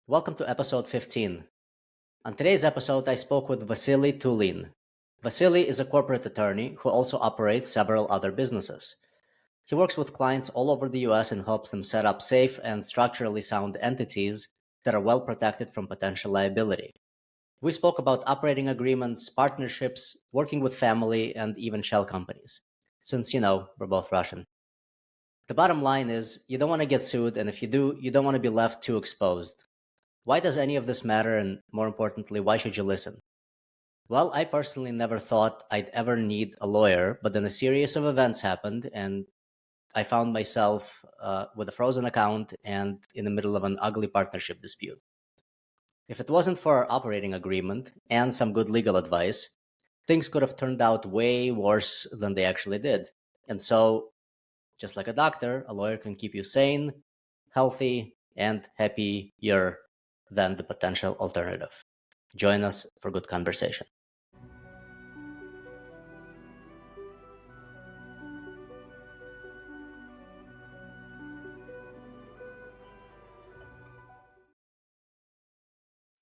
Welcome to episode 15. On today's episode, I spoke with Vassili Touline. Vassili is a corporate attorney who also operates several other businesses. He works with clients all over the US and helps them set up safe and structurally sound entities that are well protected from potential liability. We spoke about operating agreements, partnerships, working with family, and even shell companies. Since, we're both Russian. The bottom line is you don't want to get sued, and if you do, you don't want to be left too exposed. Why does any of this matter, and more importantly, why should you listen? Well, I personally never thought I'd ever need a lawyer, but then a series of events happened, and I found myself with a frozen account and in the middle of an ugly partnership dispute. If it wasn't for our operating agreement and some good legal advice, things could have turned out way worse than they actually did. And so, just like a doctor, a lawyer can keep you sane, healthy, and happier than the potential alternative. Join us for good conversation.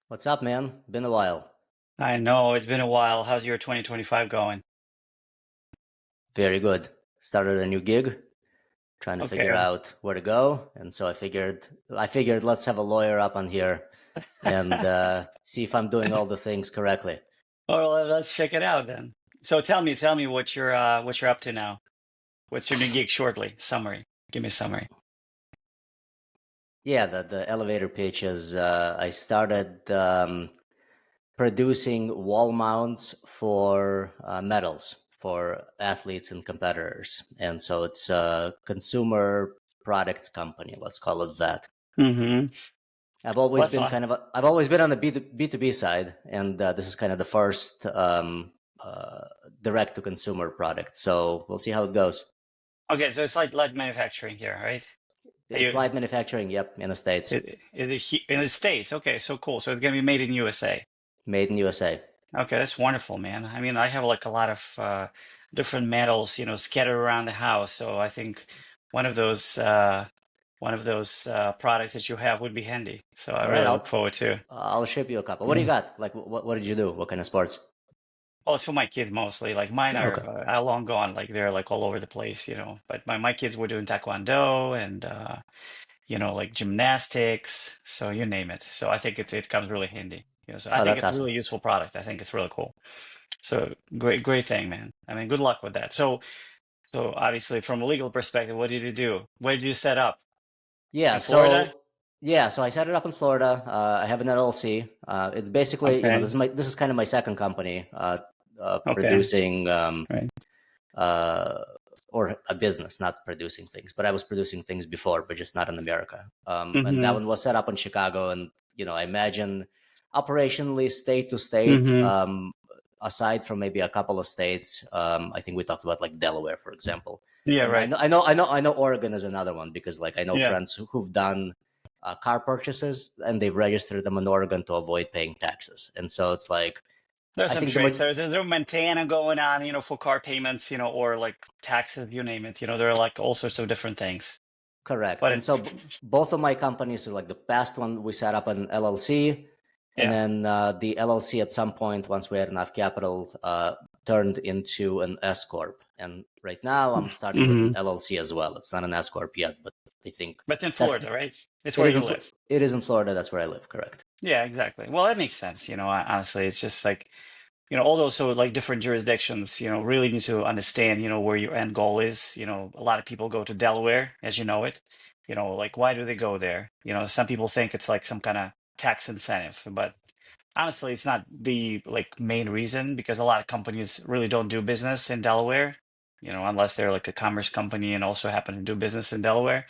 What's up, man? Been a while. I know, it's been a while. How's your 2025 going? Very good. Started a new gig, trying to figure Okay. out where to go, and so I figured let's have a lawyer up on here and see if I'm doing all the things correctly. Well, let's check it out then. So tell me what you're up to now. What's your new gig shortly? Summary. Give me a summary. Yeah, the elevator pitch is I started producing wall mounts for medals for athletes and competitors, and so it's a consumer product company. Let's call it that. Mm-hmm. What's on? I've always been on the B2B side, and this is kind of the first direct to consumer product. So we'll see how it goes. Okay, so it's like light manufacturing here, right? Are It's you light manufacturing, yep, in the States, in the States? Okay, so cool. So it's gonna be made in USA. made in USA. Okay, that's wonderful, man. I mean, I have like a lot of different metals, scattered around the house. So I think one of those uh, products that you have would be handy. So I All right, really look forward to. I'll ship you a couple. What do you Yeah. got? Like, what did you do? What kind of sports? Well, it's for my kids mostly. Like mine Okay. are long gone. Like they're like all over the place, But my kids were doing taekwondo and like gymnastics. So you name it. So I think it comes really handy. So I Oh, think that's it's a awesome. really useful product. I think it's really cool. So great thing, man. I mean, good luck with that. So obviously, from a legal perspective, what did you do? Where did you set up? Yeah, In Florida? so I set it up in Florida. I have an LLC. It's basically, Okay. this is kind of my second company, Okay. producing Right. uh, or a business, not producing things. But I was producing things before, but just not in America. And that Mm-hmm. one was set up in Chicago, and I imagine operationally state to state. Mm-hmm. Aside from maybe a couple of states, I think we talked about like Delaware, for example. Yeah. And Right. I know Oregon is another one because like I know Yeah. friends who've done car purchases and they've registered them in Oregon to avoid paying taxes. And so it's like There's I some think trades. There's Montana going on, for car payments, or like taxes, you name it. There are like all sorts of different things. correct. But And it, so both of my companies are like the past one we set up an LLC, and yeah. then the LLC at some point once we had enough capital turned into an S corp. And right now I'm starting with Mm-hmm. an LLC as well. It's not an S corp yet, but I think But it's in that's Florida, right? It's it where is you in live. it is in Florida. That's where I live. Correct. Yeah, exactly. Well, that makes sense. Honestly, it's just like, all those so like different jurisdictions, really need to understand, where your end goal is. A lot of people go to Delaware, as you know it. Like why do they go there? Some people think it's like some kind of tax incentive, but honestly, it's not the like main reason because a lot of companies really don't do business in Delaware, unless they're like a commerce company and also happen to do business in Delaware.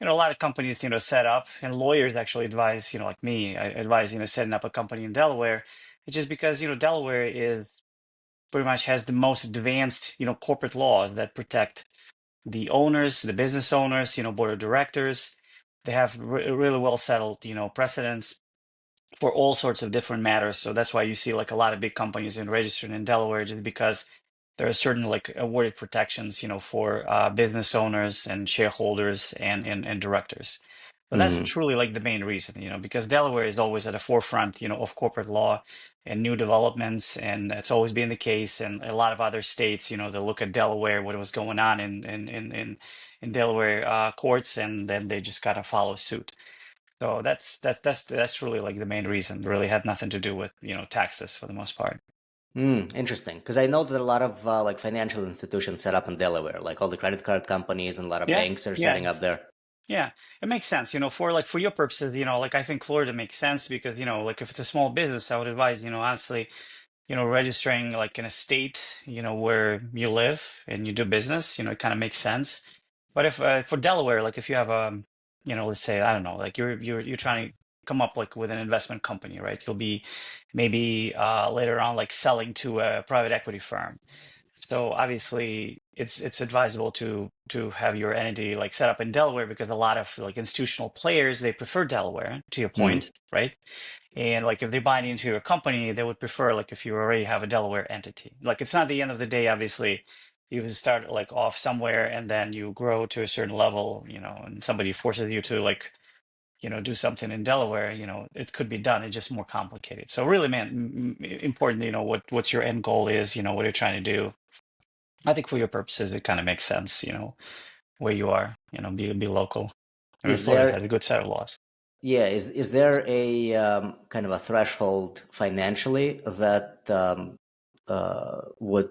A lot of companies, set up and lawyers actually advise, like me, I advise, setting up a company in Delaware. It's just because, Delaware is pretty much has the most advanced, corporate laws that protect the owners, the business owners, board of directors. They have really well settled, precedents for all sorts of different matters. So that's why you see like a lot of big companies in registered in Delaware, just because there are certain like awarded protections, for business owners and shareholders and directors. But that's Hmm. truly like the main reason, because Delaware is always at the forefront, of corporate law and new developments, and that's always been the case. And a lot of other states, they look at Delaware, what was going on in Delaware courts, and then they just gotta follow suit. So that's really like the main reason. It really had nothing to do with, taxes for the most part. Interesting. Because I know that a lot of like financial institutions set up in Delaware, like all the credit card companies and a lot of Yeah, banks are yeah. setting up there. Yeah, it makes sense, for your purposes, like I think Florida makes sense because, like if it's a small business, I would advise, honestly, registering like in a state, where you live and you do business, it kind of makes sense. But if for Delaware, like if you have let's say, I don't know, like you're trying to come up like with an investment company, right? You'll be maybe later on like selling to a private equity firm. So obviously, it's advisable to have your entity like set up in Delaware because a lot of like institutional players they prefer Delaware, to your Mm, point, right? And like if they buy into your company, they would prefer like if you already have a Delaware entity. Like it's not the end of the day, obviously. You would start like off somewhere and then you grow to a certain level, and somebody forces you to like, do something in Delaware, it could be done. It's just more complicated. So really, man, important, what's your end goal is, what you're trying to do. I think for your purposes, it kind of makes sense, where you are, be local. I mean, Is Florida has there, a good set of laws. yeah, is there a kind of a threshold financially that would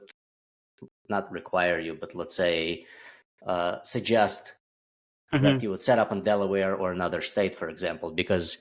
not require you, but let's say suggest Hmm. that you would set up in Delaware or another state, for example? Because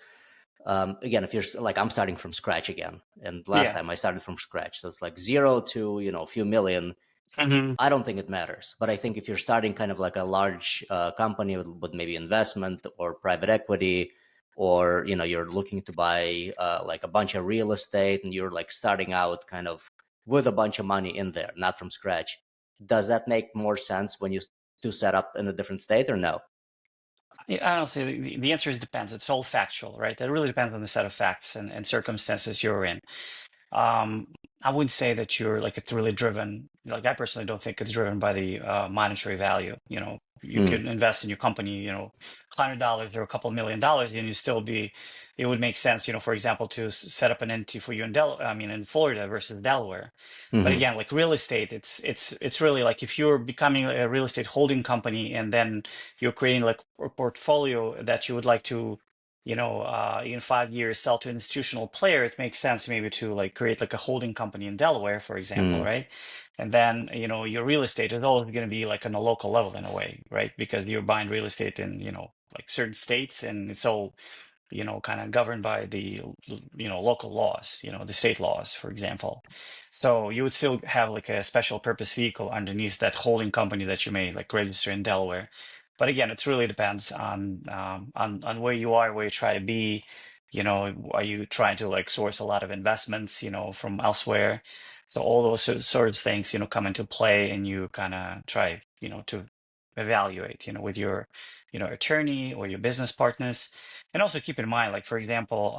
again, if you're like I'm starting from scratch again, and last Yeah. time I started from scratch, so it's like zero to a few million. Hmm. I don't think it matters, but I think if you're starting kind of like a large company with maybe investment or private equity, or you're looking to buy like a bunch of real estate, and you're like starting out kind of with a bunch of money in there, not from scratch. Does that make more sense when you to set up in a different state or no? Yeah, honestly, the answer is depends. It's all factual, right? It really depends on the set of facts and circumstances you're in. Um, I wouldn't say that you're like it's really driven. Like I personally don't think it's driven by the monetary value. You Mm, can invest in your company, $100 or a couple $1 million, and you still be. It would make sense, for example, to set up an entity for you in in Florida versus Delaware. But mm-hmm, again, like real estate, it's really like if you're becoming a real estate holding company and then you're creating like a portfolio that you would like to in 5 years sell to an institutional player, it makes sense maybe to like create like a holding company in Delaware, for example, mm, right? And then, your real estate is always going to be like on a local level in a way, right? Because you're buying real estate in, like certain states and it's all, kind of governed by the, local laws, the state laws, for example. So you would still have like a special purpose vehicle underneath that holding company that you may like register in Delaware. But again, it really depends on where you are, where you try to be. Are you trying to like source a lot of investments, from elsewhere? So all those sort of things, come into play, and you kind of try, to evaluate, with your, attorney or your business partners, and also keep in mind, like for example,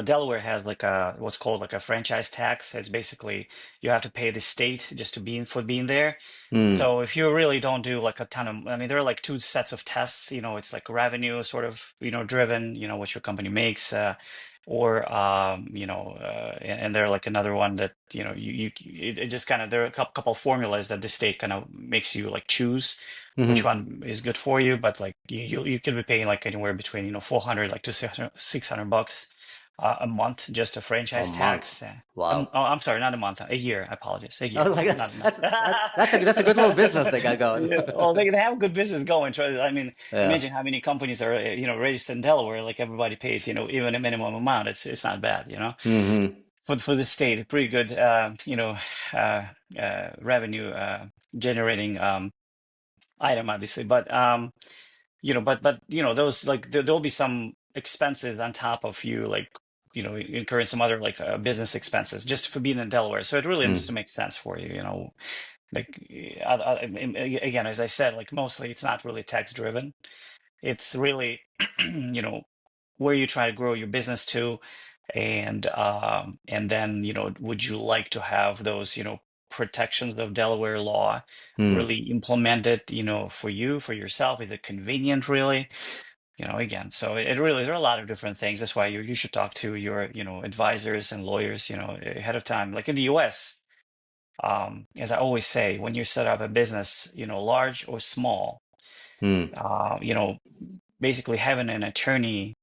Delaware has like a what's called like a franchise tax. It's basically you have to pay the state just to be in for being there. mm, So if you really don't do like a ton of, I mean, there are like two sets of tests. It's like revenue sort of, driven. What your company makes, or and there are like another one that it just kind of there are a couple formulas that the state kind of makes you like choose which mm-hmm. one is good for you. But like you could be paying like anywhere between 400 like to 600 bucks a month, just a A franchise month. tax. Wow. Oh, I'm sorry, not a month, a year. I apologize, a I year, was like, not a month. that's a good little business they got going. Yeah, well, they can have a good business going. I mean, Yeah. imagine how many companies are, registered in Delaware. Like everybody pays, even a minimum amount. It's not bad, Mm-hmm. for the state. Pretty good, uh, revenue generating item, obviously. But those like there'll be some expenses on top of you like incurring some other like business expenses just for being in Delaware. So it really needs to Mm, make sense for you, like again, as I said, like mostly it's not really tax driven. It's really where you try to grow your business to, and then would you like to have those protections of Delaware law mm, really implemented for you, for yourself? Is it convenient really? Again, so it really, there are a lot of different things. That's why you should talk to your, advisors and lawyers, ahead of time. Like in the US, as I always say, when you set up a business, large or small, Hmm. uh, you know, basically having an attorney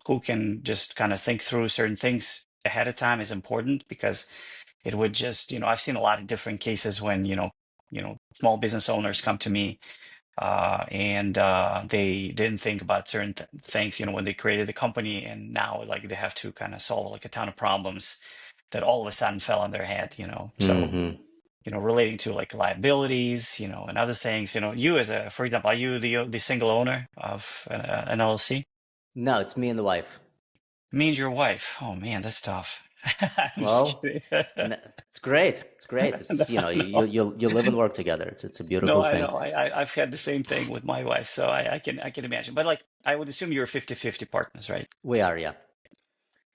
who can just kind of think through certain things ahead of time is important, because it would just, I've seen a lot of different cases when, small business owners come to me, and they didn't think about certain things, when they created the company, and now like they have to kind of solve like a ton of problems that all of a sudden fell on their head. So, Hmm. relating to like liabilities, and other things, you as a, for example, are you the single owner of an LLC? No, it's me and the wife. Me and your wife. Oh man, that's tough. I'm just Well, kidding. it's great. It's great. It's No, you live and work together. It's a no, beautiful I thing. know. I've had the same thing with my wife, so I can imagine. But like, I would assume you're 50-50 partners, right? We are, yeah.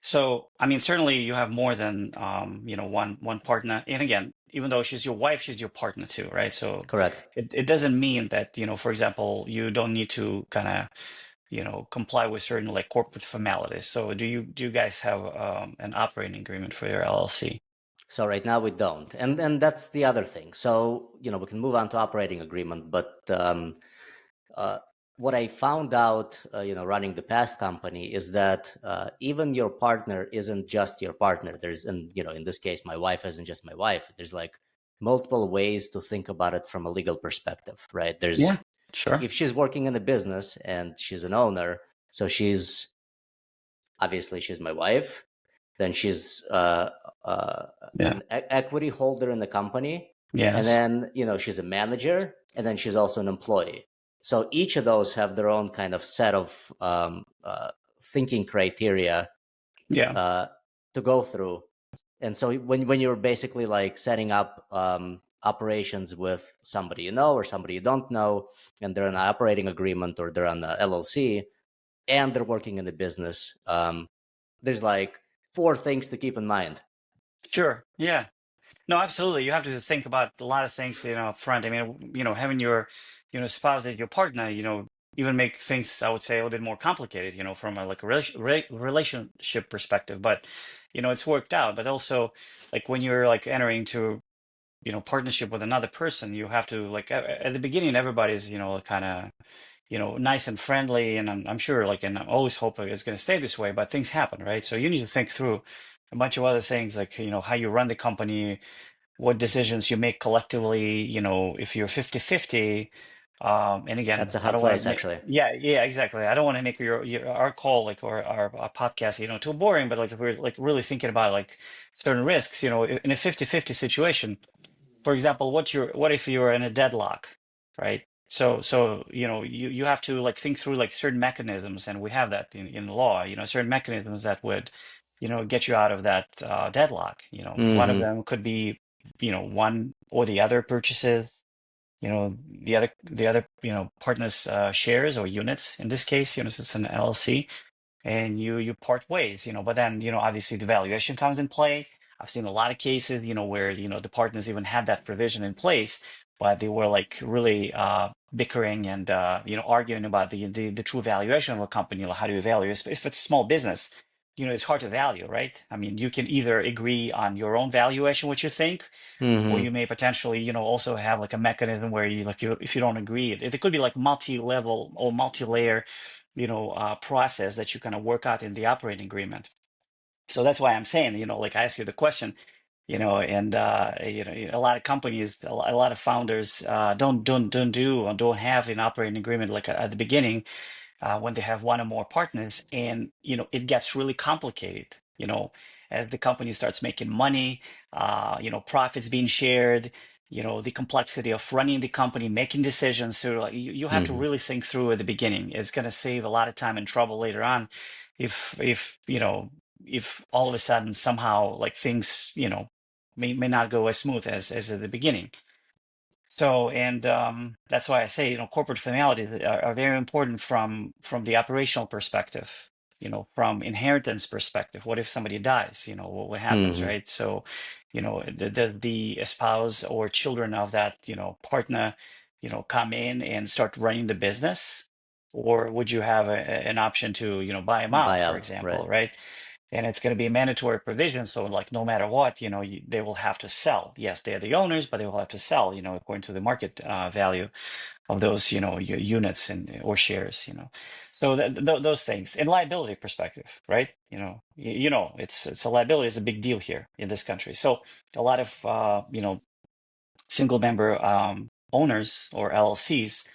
So, I mean, certainly you have more than one partner. And again, even though she's your wife, she's your partner too, right? So Correct. it doesn't mean that, for example, you don't need to kind of, comply with certain like corporate formalities. So do you guys have an operating agreement for your LLC? So right now we don't, and that's the other thing. So we can move on to operating agreement, but uh, what I found out, running the past company is that even your partner isn't just your partner. There's, and in this case, my wife isn't just my wife. There's like multiple ways to think about it from a legal perspective, right? There's, Yeah, sure. if she's working in a business and she's an owner, so she's obviously she's my wife, then she's Yeah. an equity holder in the company, and Yes. then she's a manager, and then she's also an employee. So each of those have their own kind of set of thinking criteria Yeah. uh, to go through. And so when you're basically like setting up operations with somebody or somebody you don't know, and they're in an operating agreement or they're on the LLC and they're working in the business, there's like four things to keep in mind. Sure. Yeah. No, absolutely. You have to think about a lot of things, up front. I mean, having your, spouse as your partner, even make things, I would say, a little bit more complicated, from a like a relationship perspective. But, it's worked out. But also, like when you're like entering into, partnership with another person, you have to like at the beginning, everybody's, kind of, nice and friendly, and I'm sure, like, and I always hope it's going to stay this way. But things happen, right? So you need to think through a bunch of other things, like, how you run the company, what decisions you make collectively, if you're 50-50. And That's again, a I hard don't want to place, make, actually. yeah, yeah, exactly. I don't want to make our call, like, or our podcast, too boring, but like if we're like really thinking about like certain risks, in a 50-50 situation, for example, what if you're in a deadlock, right? So you have to like think through like certain mechanisms, and we have that in law, certain mechanisms that would, get you out of that deadlock. One of Mm-hmm. them could be, one or the other purchases, the other partner's shares or units. In this case, since it's an LLC, and you part ways, but then, obviously the valuation comes in play. I've seen a lot of cases, where, the partners even had that provision in place, but they were like really bickering and, arguing about the true valuation of a company. Like, how do you value it? If it's a small business, it's hard to value, right? I mean, you can either agree on your own valuation, what you think, or Mm-hmm. you may potentially, also have like a mechanism where if you don't agree, it could be like multi-level or multi-layer, process that you kind of work out in the operating agreement. So that's why I'm saying, like I ask you the question, and a lot of companies, a lot of founders don't do or don't have an operating agreement like at the beginning, when they have one or more partners, and it gets really complicated, as the company starts making money, profits being shared, the complexity of running the company, making decisions. So like, you have to Mm-hmm. really think through at the beginning. It's going to save a lot of time and trouble later on, if all of a sudden somehow like things, may not go as smooth as at the beginning. So, and that's why I say, corporate formalities are very important from the operational perspective, from inheritance perspective. What if somebody dies? What happens, Mm-hmm. right? So, the spouse or children of that, partner, come in and start running the business. or would you have an option to, buy them out, for Buyout, right? example, right? And it's going to be a mandatory provision. So like no matter what, they will have to sell. Yes, they're the owners, but they will have to sell, according to the market value of those, units and or shares, So those things in liability perspective, right? It's a liability is a big deal here in this country. So a lot of single member owners or LLCs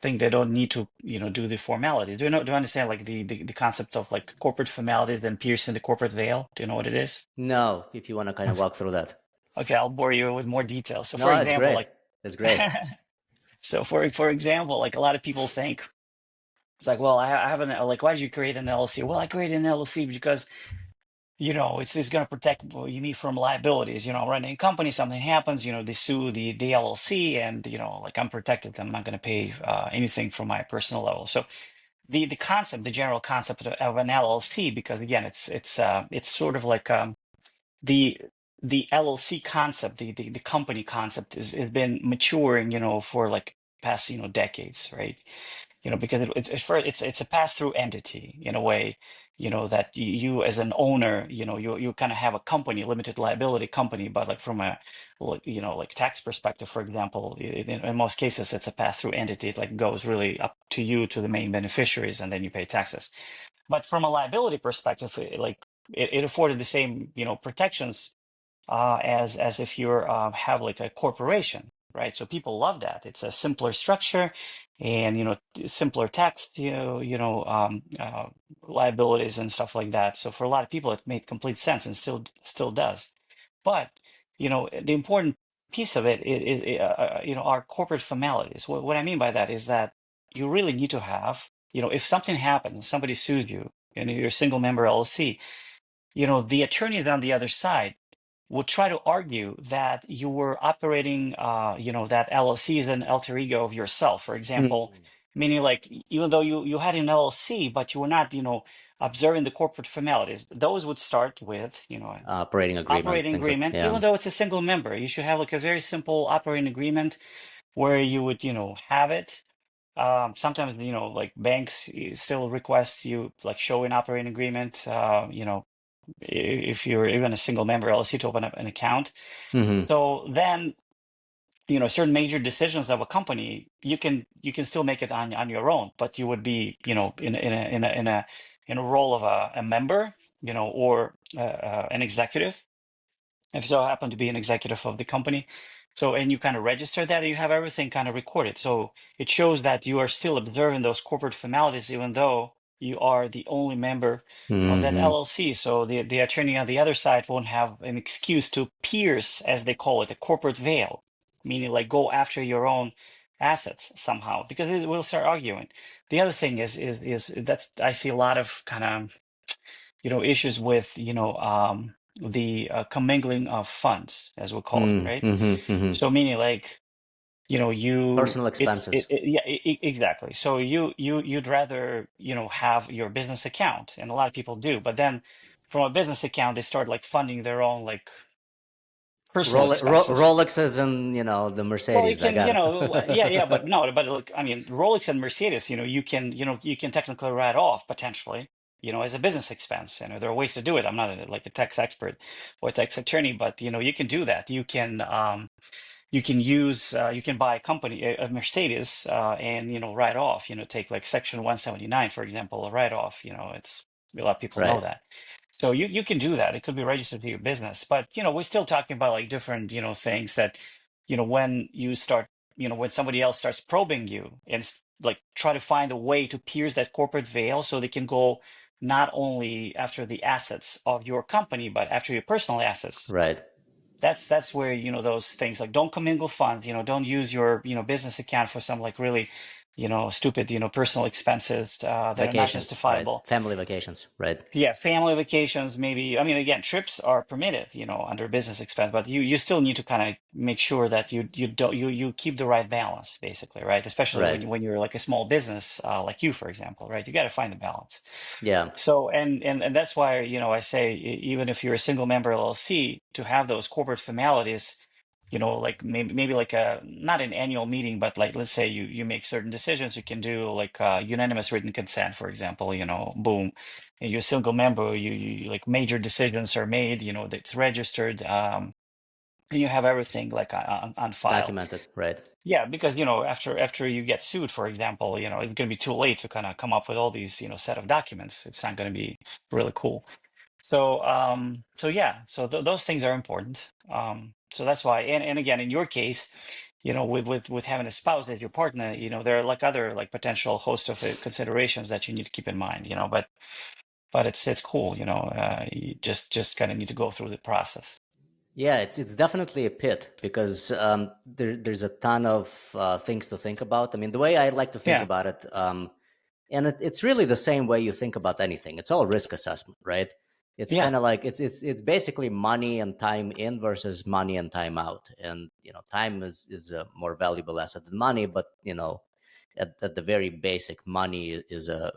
think they don't need to do the formality. Do you understand like the concept of like corporate formalities and piercing the corporate veil? Do you know what it is? No, if you want to kind of walk through that. Okay, I'll bore you with more details. So for No, it's example, great. like It's great. for example, like a lot of people think it's like, well, I have an like, why did you create an LLC? Well, I created an LLC because it's going to protect me from liabilities. Running a company, something happens, they sue the LLC, and like I'm protected. I'm not going to pay anything from my personal level. So the concept, the general concept of an LLC, because again, it's sort of like the the LLC concept, the company concept has been maturing, for like past decades, right? Because it's a pass-through entity in a way, that you as an owner, you kind of have a company, limited liability company, but like from a like tax perspective, for example, in most cases it's a pass-through entity. It like goes really up to you, to the main beneficiaries, and then you pay taxes. But from a liability perspective, it afforded the same protections as if you're have like a corporation, right? So people love that. It's a simpler structure, and simpler tax, liabilities and stuff like that. So for a lot of people, it made complete sense, and still does. But the important piece of it is our corporate formalities. What I mean by that is that you really need to have, if something happens, somebody sues you, and you're a single member LLC, the attorneys on the other side would try to argue that you were operating, that LLC is an alter ego of yourself, for example, Mm. meaning like even though you had an LLC, but you were not, observing the corporate formalities. Those would start with, an Operating agreement, operating things like, agreement, yeah. even though it's a single member. You should have like a very simple operating agreement where you would, have it. Sometimes, like banks still request you like show an operating agreement, if you're even a single member LLC to open up an account. Hmm. So then, certain major decisions of a company, you can still make it on your own, but you would be, in a role of a member, or an executive, if so happen to be an executive of the company. So, and you kind of register that, and you have everything kind of recorded. So it shows that you are still observing those corporate formalities, even though you are the only member of that Hmm. LLC. So the attorney on the other side won't have an excuse to pierce, as they call it, a corporate veil, meaning like go after your own assets somehow, because we'll start arguing. The other thing is that's I see a lot of kind of issues with the commingling of funds, as we call it, right? Hmm. Hmm. So meaning like you Personal expenses, yeah, exactly. So you'd rather have your business account, and a lot of people do, but then from a business account they start like funding their own like personal expenses. Rolexes, and the Well, you Mercedes. I can, got yeah, yeah, it. but no, but look, I mean, Rolex and Mercedes, you can technically write off potentially, as a business expense. There are ways to do it. I'm not like a tax expert or a tax attorney, but you can do that. You can buy a company, a Mercedes, and write off. Take like Section 179, for example, a write off. It's a lot of people know Right. that. So you can do that. It could be registered to your business, but we're still talking about like different things that when you start when somebody else starts probing you and like try to find a way to pierce that corporate veil, so they can go not only after the assets of your company but after your personal assets. Right. That's where those things like don't commingle funds, don't use your business account for some like really stupid personal expenses that are not Vacations. Right. justifiable. Family vacations. Right. Yeah, family vacations, maybe. I mean, again, trips are permitted, under business expense, but you still need to kind of make sure that you don't you keep the right balance, basically, right? Especially Right. when you're like a small business, like you, for example, right? You got to find the balance. Yeah. So, and that's why, I say even if you're a single member LLC, to have those corporate formalities, like maybe like a not an annual meeting, but like let's say you make certain decisions, you can do like unanimous written consent, for example, boom, and you're a single member, you like major decisions are made, that's registered, and you have everything like on file. Documented, right? Yeah, because after you get sued, for example, it's going to be too late to kind of come up with all these set of documents. It's not going to be really cool. So yeah, so those things are important. So that's why, and again, in your case, with having a spouse as your partner, there are like other like potential host of considerations that you need to keep in mind, but it's cool, you just kind of need to go through the process. Yeah, it's definitely a pit because there's a ton of things to think about. I mean, the way I like to think Yeah, about it, and it's really the same way you think about anything. It's all risk assessment, right? It's yeah, kind of like it's basically money and time in versus money and time out. And time is a more valuable asset than money, but at the very basic, money is a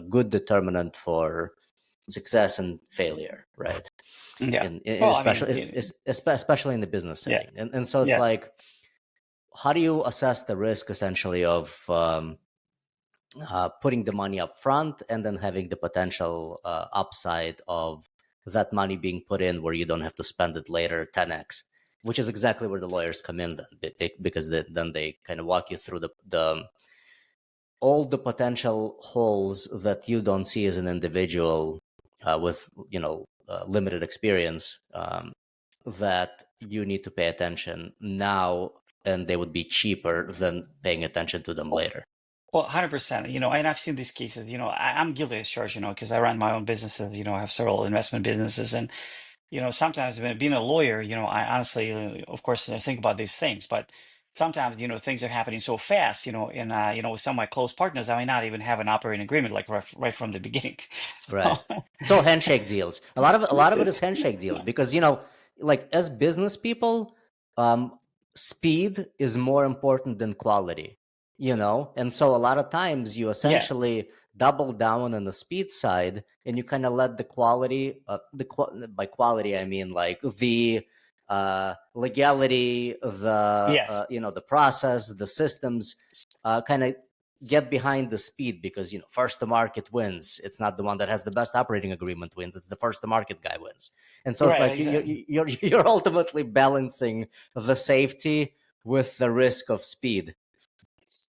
good determinant for success and failure, right? yeah. In Well, I mean, especially especially in the business yeah, setting, and so it's yeah. like, how do you assess the risk essentially of putting the money up front and then having the potential upside of that money being put in where you don't have to spend it later 10x, which is exactly where the lawyers come in then, because then they kind of walk you through the all the potential holes that you don't see as an individual with limited experience, that you need to pay attention now, and they would be cheaper than paying attention to them later. Well, 100%. And I've seen these cases. I'm guilty as charged. Because I run my own businesses. I have several investment businesses, and sometimes when being a lawyer, I honestly, of course, I think about these things, but sometimes, things are happening so fast, and with some of my close partners, I may not even have an operating agreement like right from the beginning. Right. So, It's all handshake deals. A lot of it is handshake deals because like as business people, um, speed is more important than quality. And so a lot of times you yeah, essentially double down on the speed side, and you kind of let the quality, by quality I mean like the legality, yes. the process, the systems, kind of get behind the speed, because first to market wins. It's not the one that has the best operating agreement wins, it's the first to market guy wins. And so it's Right, like exactly. you're ultimately balancing the safety with the risk of speed.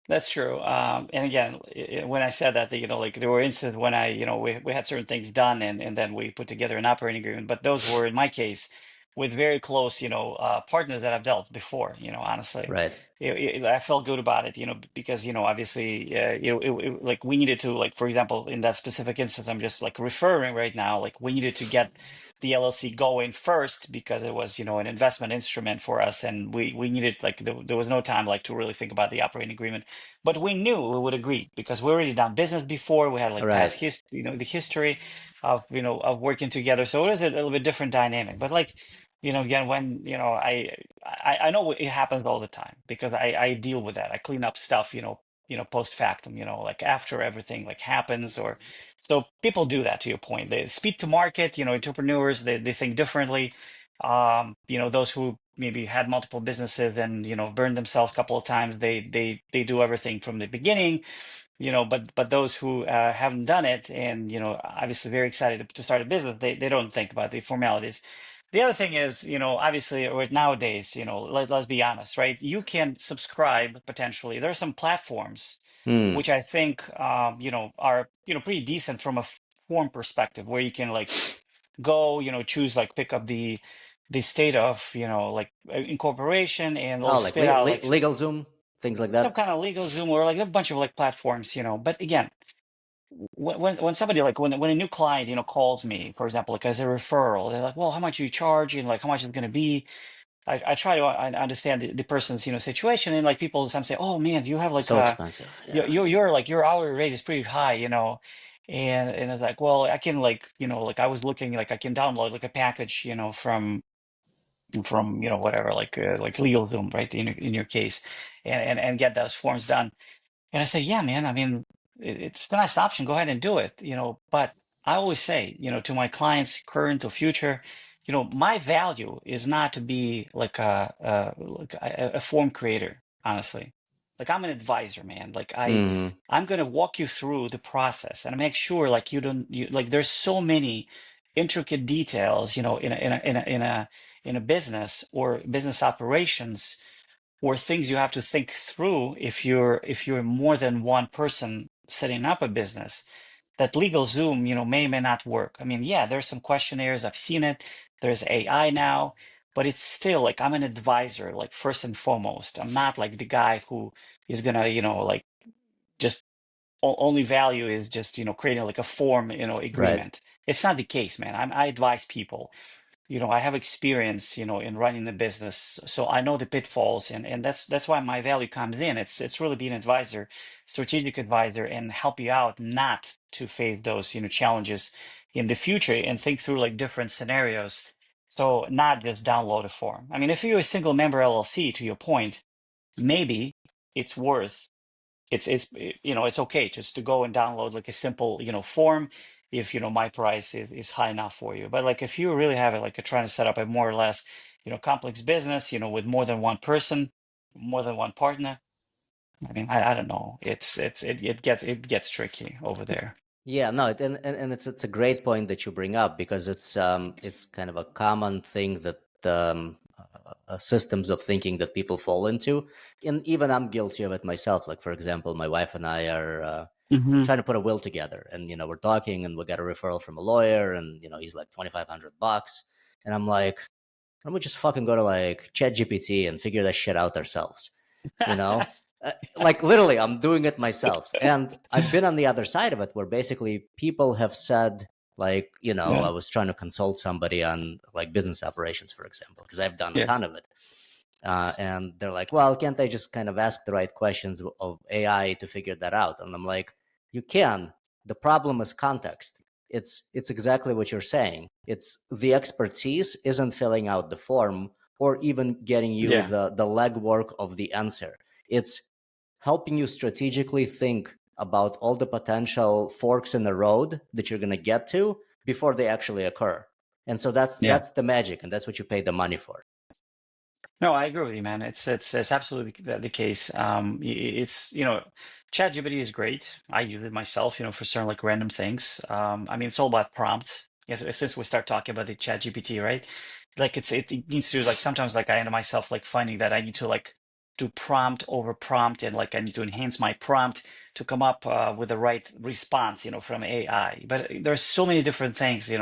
That's true. And again, when I said that, like there were instances when we had certain things done and then we put together an operating agreement, but those were in my case with very close, partners that I've dealt before, honestly. Right. I felt good about it, because, obviously, like we needed to, like, for example, in that specific instance, I'm just like referring right now, like we needed to get the LLC going first because it was, an investment instrument for us. And we needed, like, there was no time, like, to really think about the operating agreement, but we knew we would agree because we already done business before. We had like past Right. history, the history of working together. So it was a little bit different dynamic. But like, again, when I know it happens all the time because I deal with that. I clean up stuff, post factum, like after everything like happens, or so people do that. To your point, they speed to market. Entrepreneurs, they think differently. Those who maybe had multiple businesses and burned themselves a couple of times, they do everything from the beginning. But those who haven't done it and obviously very excited to start a business, they don't think about the formalities. The other thing is, obviously, or nowadays, let's be honest, right? You can subscribe potentially. There are some platforms Hmm. which I think, are, pretty decent from a form perspective, where you can like go, choose like pick up the state of, like incorporation, and they'll Oh, like spit out like legal zoom, things like some that. kind of legal Zoom or like a bunch of like platforms. But again, when somebody like when a new client calls me, for example, like as a referral, they're like, well, how much you charge and like how much is going to be. I try to understand the person's situation, and like people sometimes say, oh man, you have like So expensive, yeah. your like your hourly rate is pretty high, and it's like, well, I can like like I was looking like I can download like a package from whatever like LegalZoom, right, in your case, and get those forms done. And I say, yeah, man, I mean, it's a nice option. Go ahead and do it. But I always say, to my clients, current or future, my value is not to be like a form creator, honestly. Like I'm an advisor, man. Like Hmm. I'm gonna walk you through the process and make sure like you like there's so many intricate details, in a business or business operations or things you have to think through if you're more than one person setting up a business that LegalZoom, may not work. I mean, yeah, there's some questionnaires. I've seen it. There's AI now, but it's still like I'm an advisor, like first and foremost. I'm not like the guy who is gonna, like just only value is just, creating like a form, Right. agreement. It's not the case, man. I advise people. I have experience, in running the business, so I know the pitfalls, and that's why my value comes in. It's really being an advisor, strategic advisor, and help you out not to face those, challenges in the future and think through like different scenarios. So not just download a form. I mean, if you're a single member LLC, to your point, maybe it's worth it's okay just to go and download like a simple form if my price is high enough for you. But like if you really have it like you're trying to set up a more or less complex business with more than one person, more than one partner, I mean, I don't know, it gets tricky over there. Yeah, no, and it's a great point that you bring up because it's kind of a common thing that systems of thinking that people fall into, and even I'm guilty of it myself. Like for example, my wife and I are Hmm. trying to put a will together, and we're talking, and we got a referral from a lawyer, and he's like $2,500, and I'm like, why don't we just fucking go to like ChatGPT and figure that shit out ourselves? You know, like literally, I'm doing it myself, and I've been on the other side of it, where basically people have said, like, Yeah, I was trying to consult somebody on like business operations, for example, because I've done a yeah, ton of it. And they're like, well, can't they just kind of ask the right questions of AI to figure that out? And I'm like, you can. The problem is context. It's exactly what you're saying. It's the expertise isn't filling out the form or even getting you yeah, the legwork of the answer. It's helping you strategically think about all the potential forks in the road that you're going to get to before they actually occur. And so that's yeah. that's the magic, and that's what you pay the money for. No, I agree with you, man. It's absolutely the case. It's ChatGPT is great. I use it myself, for certain like random things. I mean, it's all about prompts. Yes, since we start talking about the ChatGPT, right? Like it needs to like sometimes like I end myself like finding that I need to like do prompt over prompt and like I need to enhance my prompt to come up with the right response, from AI. But there's so many different things,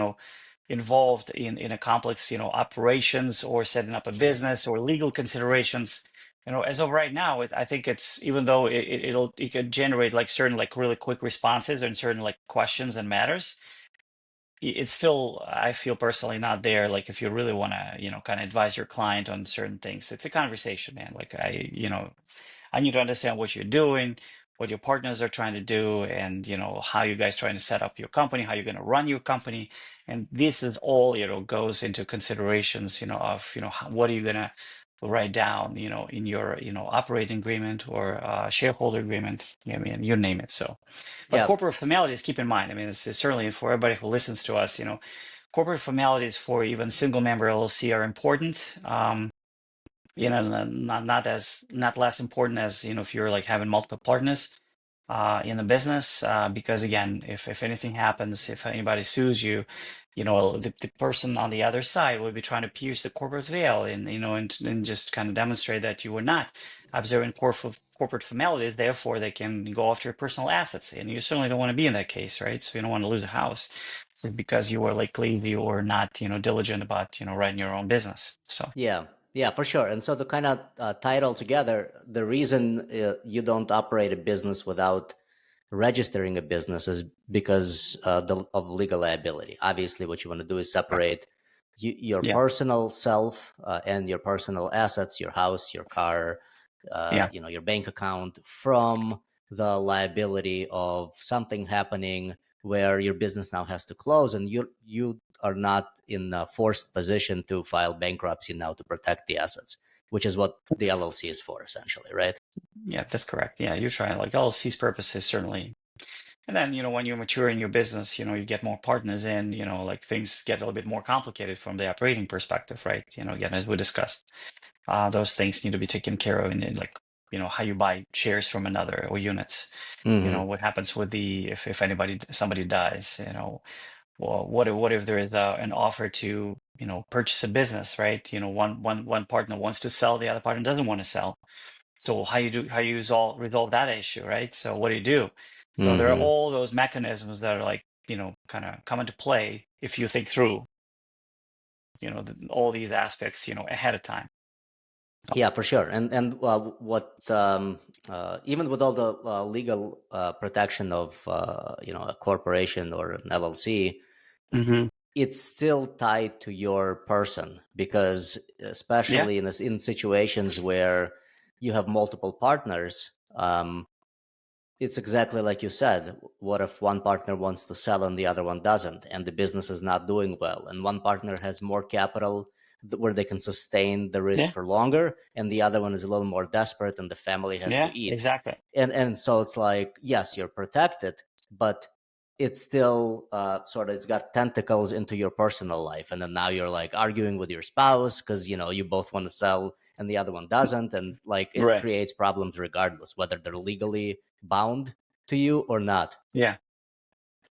involved in a complex operations or setting up a business or legal considerations. As of right now, I think it's even though it could generate like certain like really quick responses and certain like questions and matters, it's still, I feel personally, not there. Like if you really want to kind of advise your client on certain things, it's a conversation, man. Like I need to understand what you're doing, what your partners are trying to do, and how you guys trying to set up your company, how you're going to run your company, and this is all goes into considerations, of what are you going to write down, in your operating agreement or shareholder agreement. I mean, you name it. So, but Yeah. corporate formalities, keep in mind. I mean, it's certainly for everybody who listens to us. Corporate formalities for even single member LLC are important. Not less important as if you're like having multiple partners in the business, because again, if anything happens, if anybody sues you, the person on the other side will be trying to pierce the corporate veil and and just kind of demonstrate that you were not observing corporate formalities, therefore they can go after your personal assets, and you certainly don't want to be in that case, right? So you don't want to lose a house because you were like lazy or not diligent about running your own business. So Yeah, yeah, for sure. And so to kind of tie it all together, the reason you don't operate a business without registering a business is because of legal liability. Obviously, what you want to do is separate your yeah, personal self and your personal assets, your house, your car, yeah. your bank account, from the liability of something happening where your business now has to close, and you are not in a forced position to file bankruptcy now to protect the assets, which is what the LLC is for, essentially, right? Yeah, that's correct. Yeah, you're trying like LLC's purpose is certainly And then, when you mature in your business, you get more partners in, like things get a little bit more complicated from the operating perspective, right? Again, as we discussed, those things need to be taken care of, and like, how you buy shares from another or units. Hmm. What happens with if somebody dies, well, what if there is an offer to, purchase a business, right? One partner wants to sell, the other partner doesn't want to sell. So how you resolve that issue, right? So what do you do? So there are Hmm. all those mechanisms that are like, kind of come into play if you think through, all these aspects, ahead of time. Yeah, for sure. And what even with all the legal protection of a corporation or an LLC, Hmm. it's still tied to your person, because Yeah, especially in situations where you have multiple partners, it's exactly like you said. What if one partner wants to sell and the other one doesn't, and the business is not doing well, and one partner has more capital where they can sustain the risk yeah, for longer, and the other one is a little more desperate and the family has to yeah, eat. exactly. And so it's like, yes, you're protected, but it's still sort of, it's got tentacles into your personal life, and then now you're like arguing with your spouse because you both want to sell and the other one doesn't, and like it Right. creates problems regardless whether they're legally bound to you or not. Yeah.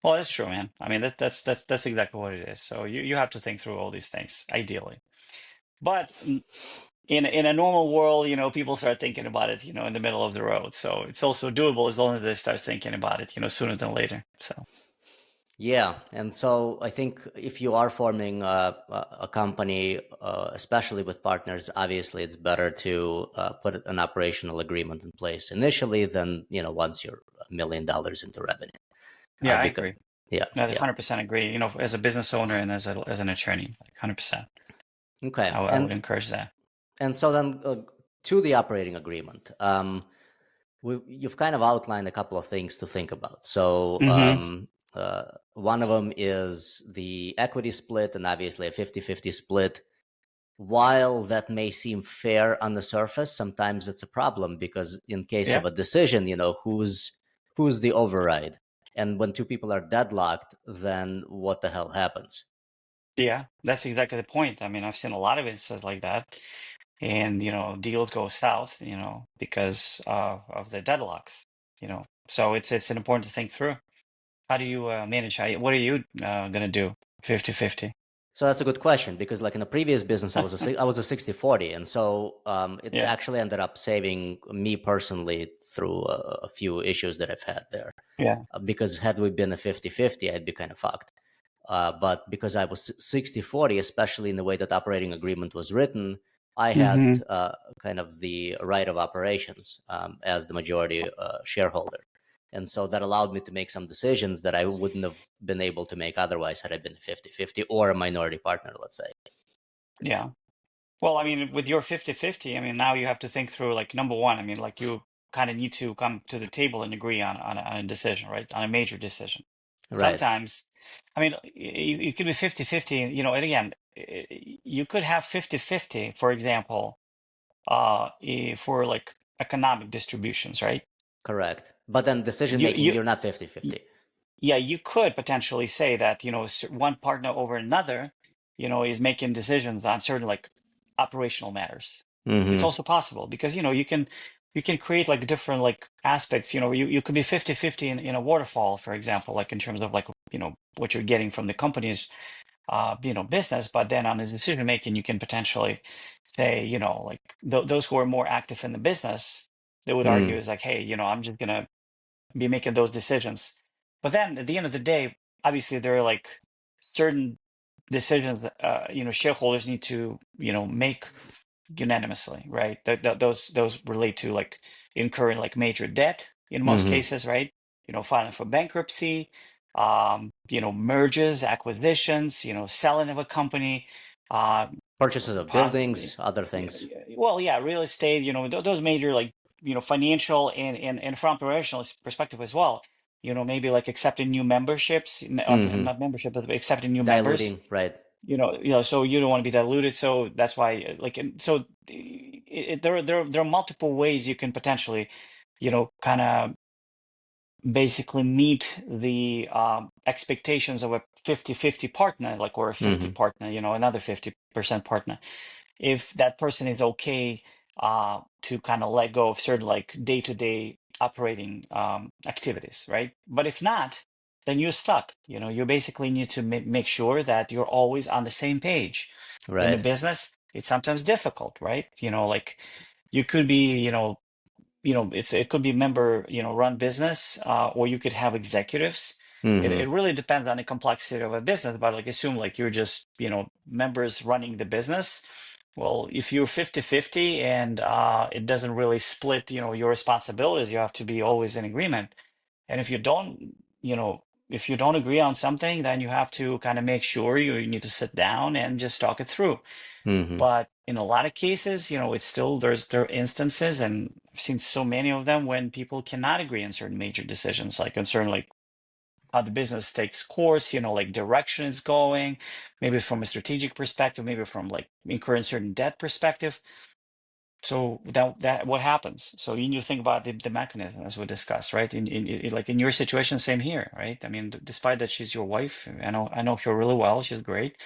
Well, that's true, man. I mean, that's exactly what it is. So you have to think through all these things, ideally. But in a normal world, people start thinking about it, in the middle of the road. So it's also doable as long as they start thinking about it, sooner than later. So Yeah, and so I think if you are forming a company, especially with partners, obviously it's better to put an operational agreement in place initially than once you're $1 million into revenue. yeah, I Because agree. yeah, I yeah, 100% agree. As a business owner and as an attorney, like 100%. okay, I would encourage that. and so then to the operating agreement. You've kind of outlined a couple of things to think about. So Hmm. one of them is the equity split, and obviously a 50-50 split. While that may seem fair on the surface, sometimes it's a problem because in case of Yeah, a decision, who's the override? And when two people are deadlocked, then what the hell happens? yeah, that's exactly the point. I mean, I've seen a lot of instances like that, and deals go south, because of the deadlocks. So it's important to think through. How do you manage? What are you gonna do? 50-50. So that's a good question, because like in a previous business, I was a 60-40, and so it Yeah, actually ended up saving me personally through a few issues that I've had there. yeah. Because had we been a 50-50, I'd be kind of fucked. But because I was 60-40, especially in the way that operating agreement was written, I had Hmm. kind of the right of operations as the majority shareholder. And so that allowed me to make some decisions that I wouldn't have been able to make otherwise had I been 50-50 or a minority partner, let's say. Yeah. Well, I mean, with your 50-50, I mean, now you have to think through, like, number one, I mean, like, you kind of need to come to the table and agree on a decision, right? On a major decision. Right. Sometimes, I mean, you could be 50-50, and again, you could have 50-50, for example, for like economic distributions, right? Correct. But then decision You, making, you, you're not y- 50-50. yeah, you could potentially say that, one partner over another, is making decisions on certain like operational matters. It's Mm-hmm. also possible because, you can create like different like aspects, you could be 50-50 in a waterfall, for example, like in terms of like, what you're getting from the company's, business, but then on the decision making, you can potentially say, like those who are more active in the business, they would argue Mm. is like, hey, I'm just gonna be making those decisions. But then at the end of the day, obviously there are like certain decisions that shareholders need to make unanimously, right? Those relate to like incurring like major debt in most Mm-hmm. cases, right? Filing for bankruptcy, mergers, acquisitions, selling of a company, uh, Purchases of buildings, other things. well, yeah, real estate, those major like financial and from operational perspective as well. Maybe like accepting new memberships, Mm-hmm. not membership, but accepting new members. Diluting, right. So you don't want to be diluted. So that's why, like, so there are multiple ways you can potentially, kind of basically meet the expectations of a 50-50 partner, like, or a 50 Hmm. partner, another 50% partner. If that person is okay to kind of let go of certain like day-to-day operating activities, right? But if not, then you're stuck. You basically need to make sure that you're always on the same page. In a Right. business, it's sometimes difficult, right? Like you could be, it could be member, run business, or you could have executives. It Hmm. really depends on the complexity of a business, but like assume like you're just, members running the business. Well, if you're 50-50 and it doesn't really split, your responsibilities, you have to be always in agreement. And if you don't agree on something, then you have to kind of make sure you need to sit down and just talk it through. Hmm. But in a lot of cases, it's still there are instances, and I've seen so many of them when people cannot agree on certain major decisions, like concern like how the business takes course, like direction it's going, maybe from a strategic perspective, maybe from like incurring certain debt perspective. So that what happens? So you need to think about the mechanism as we discussed, right? Like in your situation, same here, right? I mean, despite that she's your wife, I know her really well. She's great,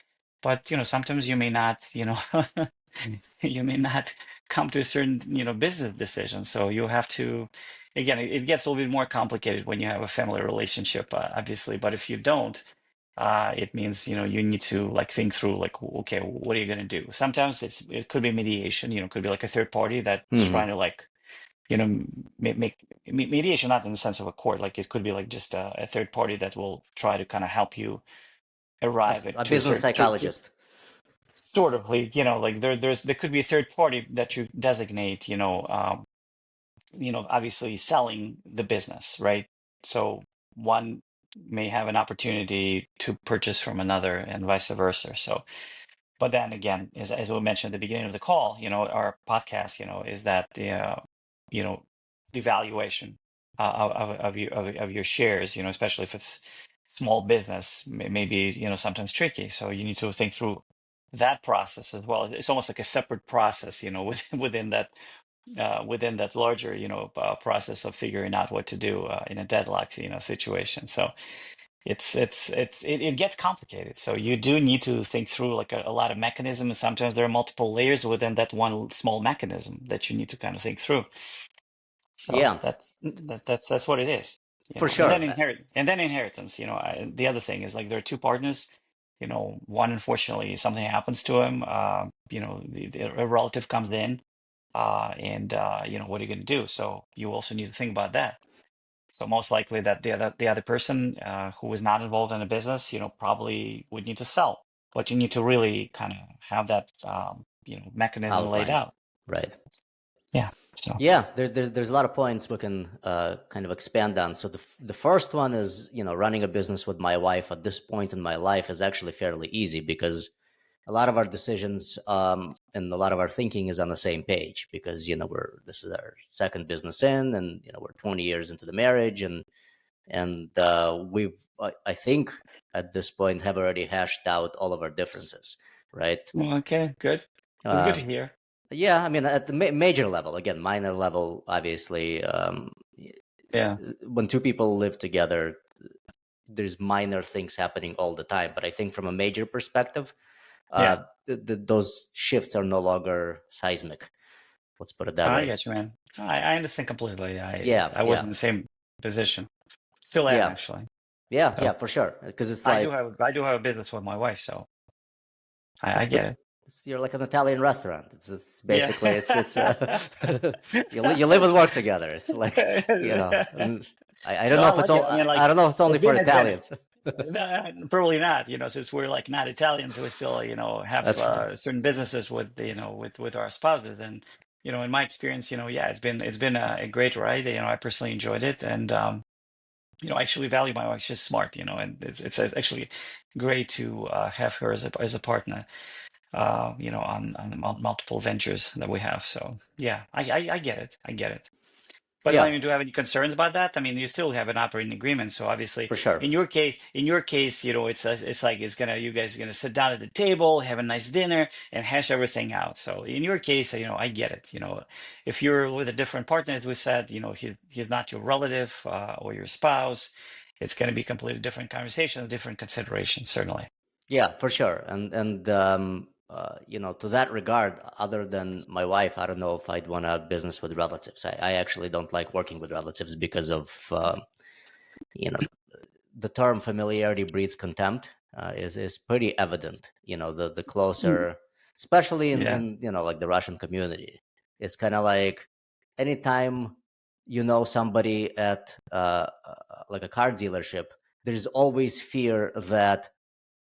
but sometimes you may not, you may not come to a certain, business decision. So you have to, again, it gets a little bit more complicated when you have a family relationship, obviously. But if you don't, it means you need to like think through like, okay, what are you going to do? Sometimes it could be mediation, could be like a third party that's Hmm. trying to like make mediation, not in the sense of a court, like it could be like just a third party that will try to kind of help you arrive A at to a business certain to psychologist. sort of like like there could be a third party that you designate, obviously selling the business, right? So one may have an opportunity to purchase from another and vice versa. So, but then again, as we mentioned at the beginning of the call, our podcast, is that you know, the valuation of your shares, especially if it's small business, may be, sometimes tricky. So you need to think through that process as well. It's almost like a separate process, within that larger, process of figuring out what to do in a deadlock, situation. So it gets complicated. So you do need to think through like a lot of mechanisms. Sometimes there are multiple layers within that one small mechanism that you need to kind of think through. So Yeah, that's what it is, for And sure. then inheritance. The other thing is like there are two partners. One unfortunately something happens to him. A relative comes in, and what are you going to do? So you also need to think about that. So most likely that the other person who is not involved in a business, probably would need to sell. But you need to really kind of have that mechanism laid Outlined. out. Right. Yeah. So Yeah, there's a lot of points we can kind of expand on. So the first one is, running a business with my wife at this point in my life is actually fairly easy because a lot of our decisions and a lot of our thinking is on the same page because this is our second business in, and we're 20 years into the marriage, and we've I think at this point have already hashed out all of our differences, right? okay, good. Good to Um, hear. yeah, I mean, at the major level, again, minor level, obviously, Yeah. when two people live together, there's minor things happening all the time. But I think from a major perspective, Yeah. those shifts are no longer seismic. Let's put it that I way. get you, man. I understand completely. I Yeah, I was yeah, in the same position. Still am yeah, actually. yeah, So for sure. Because it's I do like have I do have a business with my wife, so I it's the get it. you're like an Italian restaurant. It's Yeah. basically it's you live and work together. It's like and I don't No, know I if it's like it. all I mean, I like don't know if it's only it's for been it's been Italians. probably not, since we're like not Italians, we still, have That's right. certain businesses with, with our spouses. And, in my experience, yeah, it's been a great ride. I personally enjoyed it. And, I actually value my wife. She's smart, and it's actually great to have her as a partner, on multiple ventures that we have. So yeah, I get it. I get it. But I Yeah, mean, do you have any concerns about that? I mean, you still have an operating agreement, so obviously, for sure. in your case, it's like it's gonna you guys are gonna sit down at the table, have a nice dinner, and hash everything out. So in your case, I get it. If you're with a different partner, as we said, he's not your relative or your spouse, it's gonna be completely different conversation, different considerations, certainly. Yeah, for sure. To that regard, other than my wife, I don't know if I'd want to have business with relatives. I actually don't like working with relatives because of, you know, the term familiarity breeds contempt is pretty evident. The Mm. closer, especially Yeah, like the Russian community, it's kind of like anytime you know somebody at like a car dealership, there's always fear that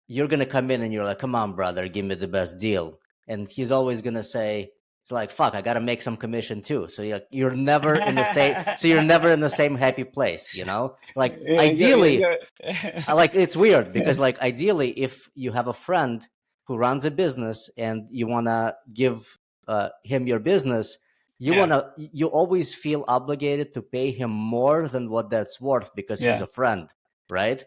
you're gonna come in and you're like, come on, brother, give me the best deal. And he's always gonna say, it's like, fuck, I gotta make some commission too. So you're never in the same so you're never in the same happy place. Like ideally, I yeah. like it's weird because like ideally if you have a friend who runs a business and you wanna give him your business, Yeah, you always feel obligated to pay him more than what that's worth because he's yeah. a friend, right?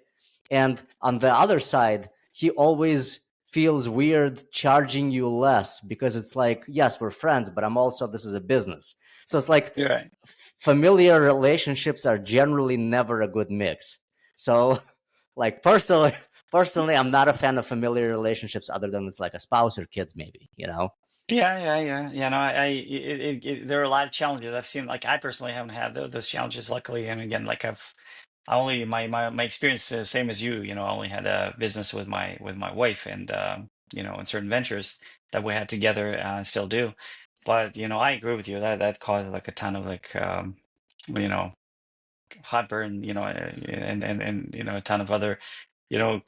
And on the other side, he always feels weird charging you less because it's like, yes, we're friends, but this is a business. So it's like You're right. familiar relationships are generally never a good mix. So like personally, I'm not a fan of familiar relationships other than it's like a spouse or kids, maybe. Yeah. No, there are a lot of challenges I've seen. Like I personally haven't had those challenges, luckily. And again, like I only my experience same as you. I only had a business with my wife, and in certain ventures that we had together, and still do. But I agree with you that that caused like a ton of like you know heartburn, and a ton of other,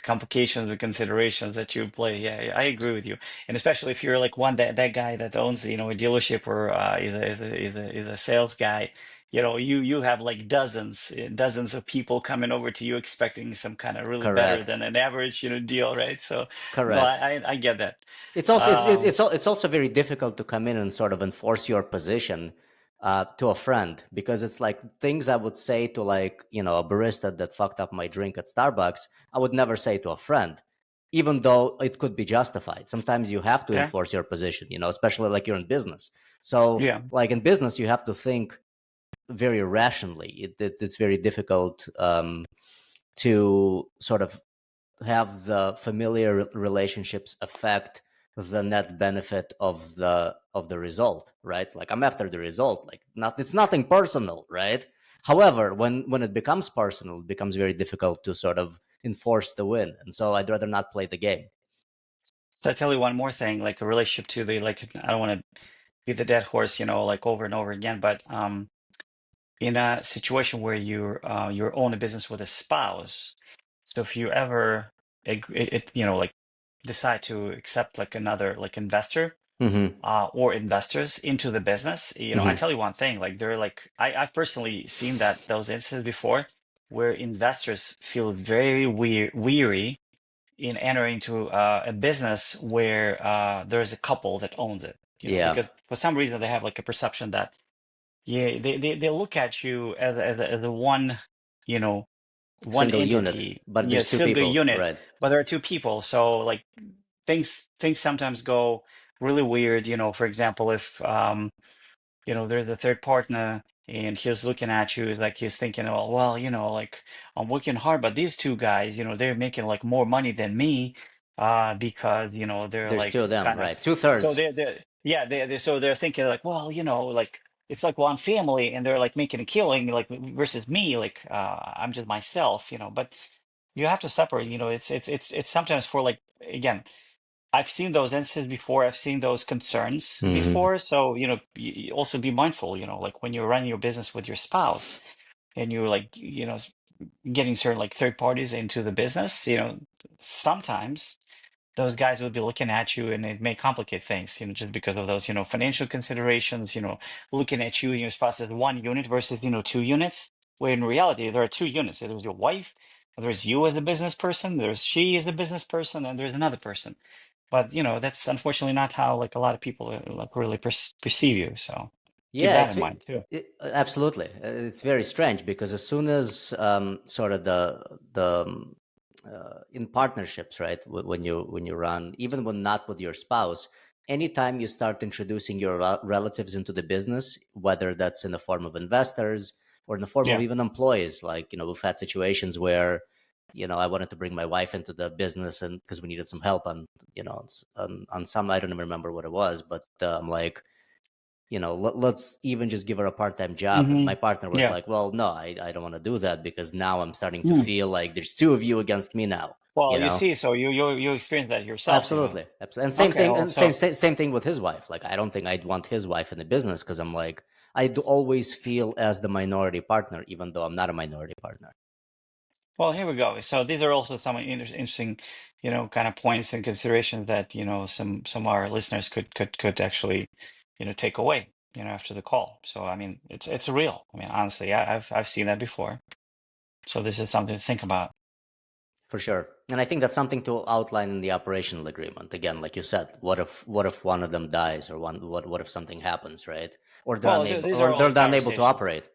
complications and considerations that you play. Yeah, I agree with you, and especially if you're like that guy that owns, a dealership or is a sales guy. You have like dozens of people coming over to you expecting some kind of really better Correct. than an average, deal, right? So, no, Correct. I get that. It's also Um, it's also very difficult to come in and sort of enforce your position to a friend because it's like things I would say to like a barista that fucked up my drink at Starbucks, I would never say to a friend, even though it could be justified. Sometimes you have to yeah, enforce your position, especially like you're in business. So yeah. like in business, you have to think very rationally. It's very difficult to sort of have the familiar relationships affect the net benefit of the result, right? Like I'm after the result, like it's nothing personal, right? However, when it becomes personal, it becomes very difficult to sort of enforce the win, and so I'd rather not play the game. So I tell you one more thing, like a relationship to the like I don't want to beat the dead horse, like over and over again, but in a situation where you own a business with a spouse, so if you ever like decide to accept like another like investor Mm-hmm. or investors into the business, I Mm-hmm. tell you one thing, like they're like I've personally seen that those instances before where investors feel very weary in entering into a business where there's a couple that owns it, Yeah, because for some reason they have like a perception that, yeah, they look at you as a one, you know, one single unit, entity, but yeah, there's two single people, unit, right? but there are two people. So like things sometimes go really weird. For example, if there's a third partner and he's looking at you, is like he's thinking, oh, well, like I'm working hard, but these two guys, they're making like more money than me, because they're There's two like of them, kind of, right? Two so thirds. they're yeah, so they're thinking like, well, like it's like, well, I'm family and they're like making a killing like versus me, like I'm just myself, but you have to separate, it's sometimes for like, again, I've seen those instances before. I've seen those concerns Mm-hmm. before. So, also be mindful, like when you're running your business with your spouse and you're like, getting certain like third parties into the business, sometimes those guys will be looking at you and it may complicate things, just because of those, financial considerations, looking at you and your spouse as one unit versus, two units, where in reality there are two units. There's your wife, there's you as the business person, there's she as the business person, and there's another person. But that's unfortunately not how like a lot of people like really perceive you. So Keep Yeah, that in mind too. absolutely. It's very strange because as soon as sort of the in partnerships, right? When you run, even when not with your spouse, anytime you start introducing your relatives into the business, whether that's in the form of investors or in the form of Yeah. even employees, like we've had situations where I wanted to bring my wife into the business and because we needed some help on on some, I don't even remember what it was, but I'm like, let's even just give her a part-time job. And Hmm. my partner was Yeah. like, well, no, I don't want to do that because now I'm starting to Hmm. feel like there's two of you against me now, Well, you you know? see, so you experienced that yourself, Absolutely. Absolutely. And same Okay, thing, well, and same, so same, same thing with his wife. Like, I don't think I'd want his wife in the business because I'm like, I do always feel as the minority partner, even though I'm not a minority partner. well, here we go. So these are also some interesting, kind of points and considerations that, some of our listeners could actually, take away, after the call. So I mean, it's real. I mean, honestly, I've seen that before. So this is something to think about. For sure. And I think that's something to outline in the operational agreement. Again, like you said, what if one of them dies, or what if something happens, right? Or they're Well, unable these are or all they're the unable to conversations. operate.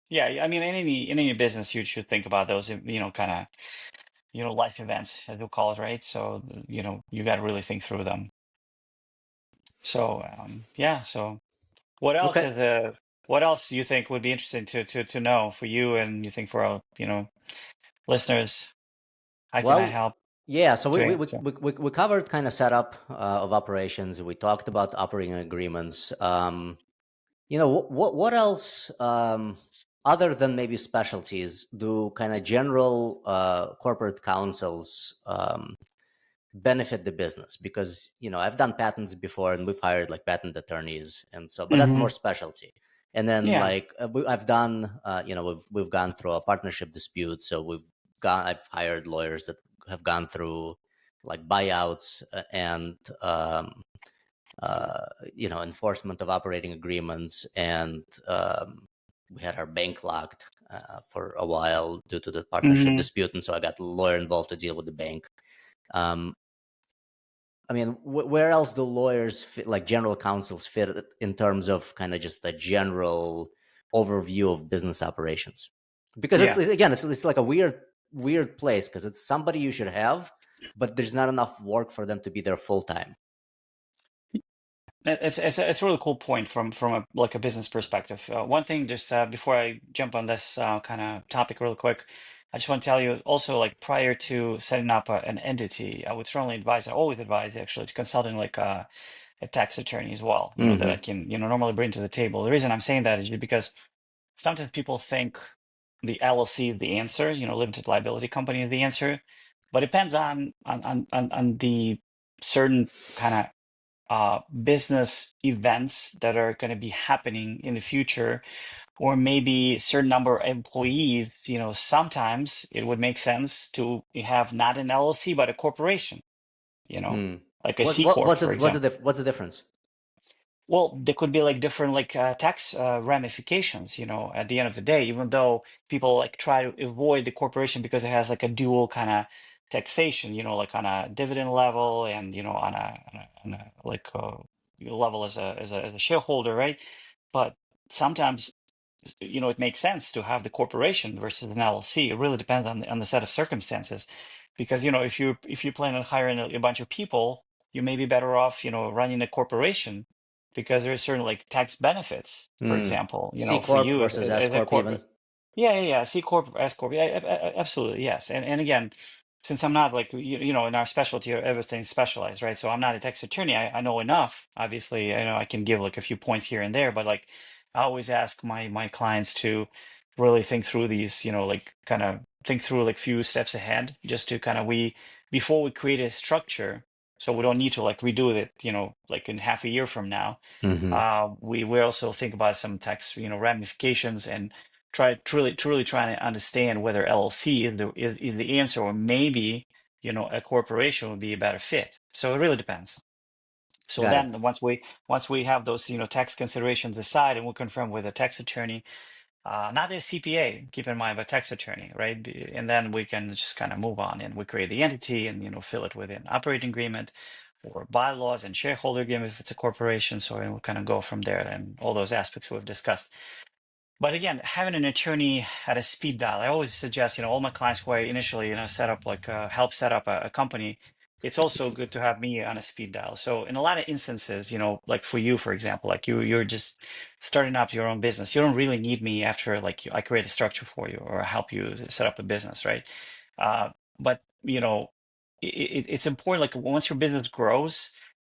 Yeah, I mean, in any business, you should think about those, kind of, life events, as we call it, right? So, you got to really think through them. So, yeah. So, what else Okay. is what else do you think would be interesting to know for you, and you think for our, listeners? How can I Well, help yeah, so we to we we answer? we, we we covered kind of setup of operations. We talked about operating agreements. What else, other than maybe specialties, do kind of general corporate counsels benefit the business? Because I've done patents before, and we've hired like patent attorneys, and so, but that's more Hmm. specialty. And then Yeah. like I've done, we've gone through a partnership dispute, so I've hired lawyers that have gone through like buyouts, and uh, enforcement of operating agreements, and we had our bank locked for a while due to the partnership Hmm. dispute, and so I got a lawyer involved to deal with the bank. Um, I mean, where else do lawyers fit, like general counsels, fit in terms of kind of just a general overview of business operations? Because Yeah. again, it's like a weird place because it's somebody you should have, but there's not enough work for them to be there full time. It's a really cool point from a like a business perspective. One thing, just before I jump on this kind of topic real quick, I just want to tell you also, like, prior to setting up an entity, I would strongly advise, I always advise actually, to consulting like a tax attorney as well, that I Mm-hmm. can, normally bring to the table. The reason I'm saying that is because sometimes people think the LLC is the answer, limited liability company is the answer, but it depends on the certain kind of business events that are going to be happening in the future, or maybe a certain number of employees. Sometimes it would make sense to have not an LLC but a corporation, you know, Mm. like a What C what corp, what's for the what's the example. what's the difference? Well, there could be like different like tax ramifications, at the end of the day, even though people like try to avoid the corporation because it has like a dual kind of taxation, like on a dividend level, and on a like level as a shareholder, right? But sometimes it makes sense to have the corporation versus an LLC. It really depends on the set of circumstances, because if you plan on hiring a bunch of people, you may be better off running a corporation, because there are certain like tax benefits, for Mm. example, C for corp you as, versus S as a corp even. corporate. Yeah, yeah, yeah. C corp, S corp. Yeah, absolutely, yes. And again, since I'm not like in our specialty, everything's specialized, right? So I'm not a tax attorney. I know enough. Obviously, I know I can give like a few points here and there, but like I always ask my clients to really think through these, like kind of think through like few steps ahead, just to kind of we before we create a structure, so we don't need to like redo it, like in half a year from now. Mm-hmm. We also think about some tax, ramifications, and try truly trying to understand whether LLC is the answer, or maybe a corporation would be a better fit. So it really depends. So Got it. then once we have those tax considerations aside, and we'll confirm with a tax attorney, not a CPA, keep in mind, but tax attorney, right? And then we can just kind of move on, and we create the entity, and fill it with an operating agreement. or bylaws and shareholder agreement if it's a corporation. So we'll kind of go from there and all those aspects we've discussed. But again, having an attorney at a speed dial, I always suggest, all my clients who I initially, set up help set up a company, it's also good to have me on a speed dial. So in a lot of instances, like for you, for example, like you're just starting up your own business. You don't really need me after I create a structure for you or help you set up a business, right? But it's important. Like once your business grows,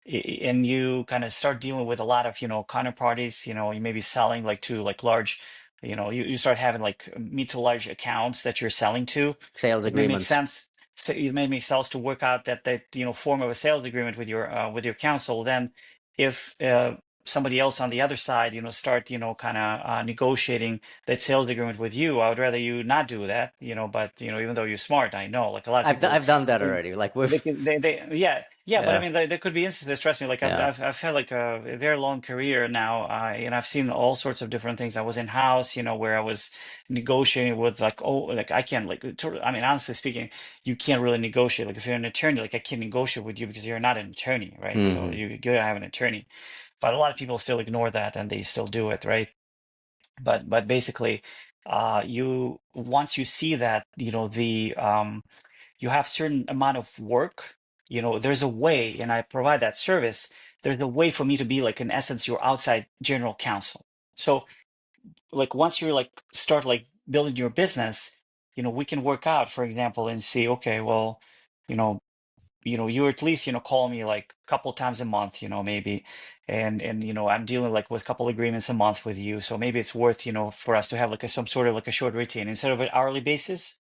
and you kind of start dealing with a lot of counterparties, you may be selling like to like large, you start having like mid to large accounts that you're selling to. Sales It may make agreements. sense. So it may make sense to work out that form of a sales agreement with your counsel. Then if somebody else on the other side start kind of negotiating that sales agreement with you, I would rather you not do that. But even though you're smart, I know like a lot of people, I've done that already. Like they with can, yeah, but I yeah, mean, there could be instances. Trust me, like yeah. I've had like a very long career now, and I've seen all sorts of different things. I was in house, where I was negotiating with like, oh, like I can't like, I mean, honestly speaking, you can't really negotiate. Like if you're an attorney, like I can't negotiate with you because you're not an attorney, right? So Hmm. you gotta have an attorney. But a lot of people still ignore that and they still do it, right? But basically, you once you see that, you have certain amount of work, there's a way, and I provide that service. There's a way for me to be like, in essence, your outside general counsel. So like once you're like start like building your business, we can work out, for example, and see, okay, well, you know, you at least, call me like a couple times a month, maybe, and I'm dealing like with a couple agreements a month with you. So maybe it's worth, for us to have like some sort of like a short routine instead of an hourly basis.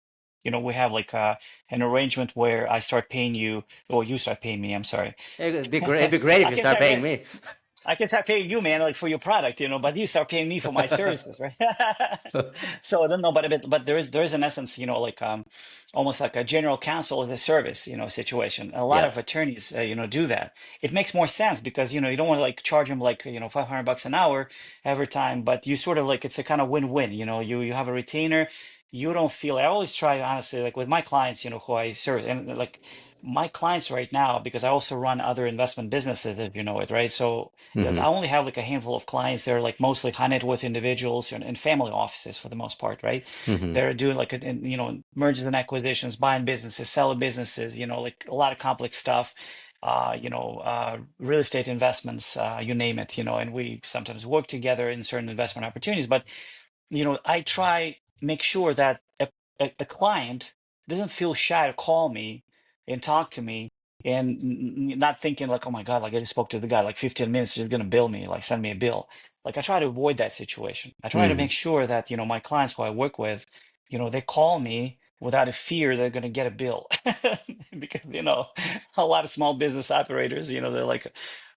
We have like an arrangement where I start paying you, or you start paying me. I'm sorry. It'd be great. It'd be great if I you can start start. paying me. I can start paying you, man, like for your product, but you start paying me for my services, right? So I don't know, but there is in essence, like almost like a general counsel as a service, situation. A lot Yeah. of attorneys, do that. It makes more sense because you don't want to like charge them like $500 an hour every time, but you sort of like it's a kind of win-win. You have a retainer. You don't feel. I always try honestly, like with my clients, who I serve, and like my clients right now, because I also run other investment businesses, if you know it, right? So I Hmm. only have like a handful of clients. They're like mostly high net worth individuals and family offices for the most part, right? Hmm. They're doing like, mergers and acquisitions, buying businesses, selling businesses, like a lot of complex stuff, real estate investments, you name it, and we sometimes work together in certain investment opportunities. But I try make sure that a client doesn't feel shy to call me and talk to me and not thinking like, oh my God, like I just spoke to the guy like 15 minutes, he's gonna bill me, like send me a bill. Like I try to avoid that situation. I try to Hmm. make sure that, my clients who I work with, they call me without a fear they're gonna get a bill. Because, a lot of small business operators, they're like,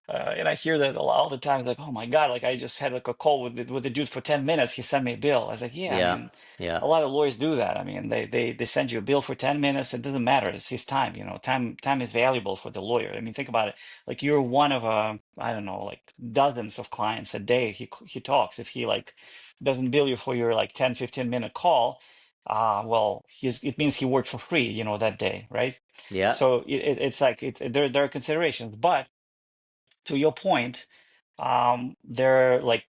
and I hear that all the time, like, oh my God, like I just had like a call with the dude for 10 minutes. He sent me a bill. I was like, yeah, I Yeah. mean, Yeah. a lot of lawyers do that. I mean, they send you a bill for 10 minutes. It doesn't matter. It's his time, time is valuable for the lawyer. I mean, think about it. Like you're one of, I don't know, like dozens of clients a day he talks. If he like doesn't bill you for your like 10-15 minute call, well, it means he worked for free, that day, right? Yeah. So it's like, there are considerations, but to your point, they're like,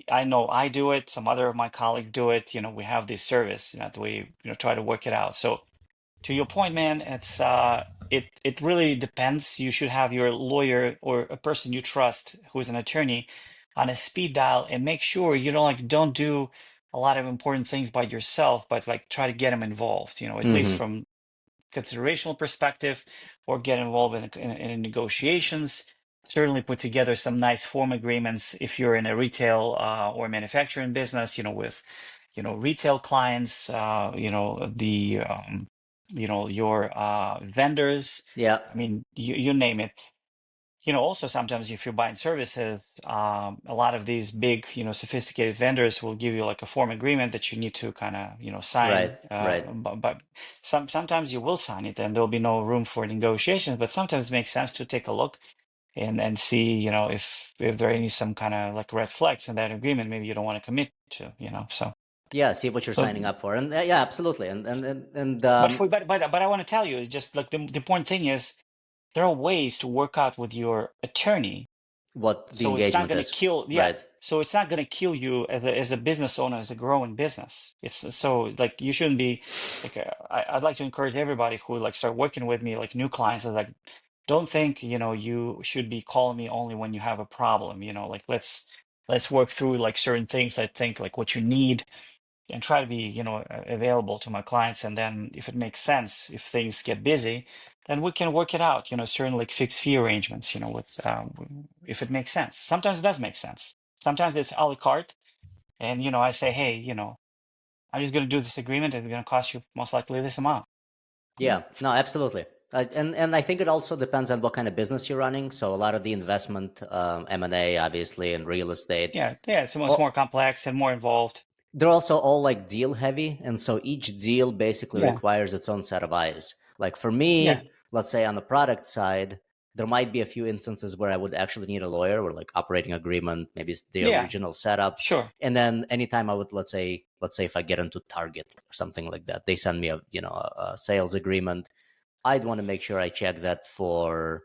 I know I do it, some other of my colleagues do it. We have this service that we try to work it out. So to your point, man, it really depends. You should have your lawyer or a person you trust who is an attorney on a speed dial, and make sure you don't do a lot of important things by yourself, but like try to get them involved. At least Hmm. from considerational perspective, or get involved in negotiations. Certainly put together some nice form agreements if you're in a retail or manufacturing business, with retail clients, your vendors. Yeah. I mean, you name it. Also sometimes if you're buying services, a lot of these big, sophisticated vendors will give you like a form agreement that you need to kind of, Right. sign. Right. But sometimes you will sign it and there'll be no room for negotiations. But sometimes it makes sense to take a look and see, if there are any some kind of like red flags in that agreement, maybe you don't want to commit to, So Yeah. See what you're so, signing up for, and yeah, absolutely. And but I want to tell you, just like the important thing is, there are ways to work out with your attorney What the so it's not engagement going to is, kill, yeah. right? So it's not going to kill you as a business owner, as a growing business. It's so like you shouldn't be like I'd like to encourage everybody who like start working with me, like new clients, is like don't think you should be calling me only when you have a problem. Like let's work through like certain things. I think like what you need and try to be available to my clients, and then if it makes sense, if things get busy, then we can work it out, certain like fixed fee arrangements, with if it makes sense. Sometimes it does make sense, sometimes it's a la carte, and I say, hey, I'm just going to do this agreement, it's going to cost you most likely this amount. Yeah, no, absolutely. And I think it also depends on what kind of business you're running. So a lot of the investment, M&A, obviously, and real estate, Yeah, it's oh, more complex and more involved. they're also all like deal heavy, and so each deal basically Yeah, requires its own set of eyes. Like for yeah, me, let's say on the product side, there might be a few instances where I would actually need a lawyer, or like operating agreement, maybe it's the yeah, original setup. sure. And then anytime I would, let's say if I get into Target or something like that, they send me a sales agreement. I'd want to make sure I check that for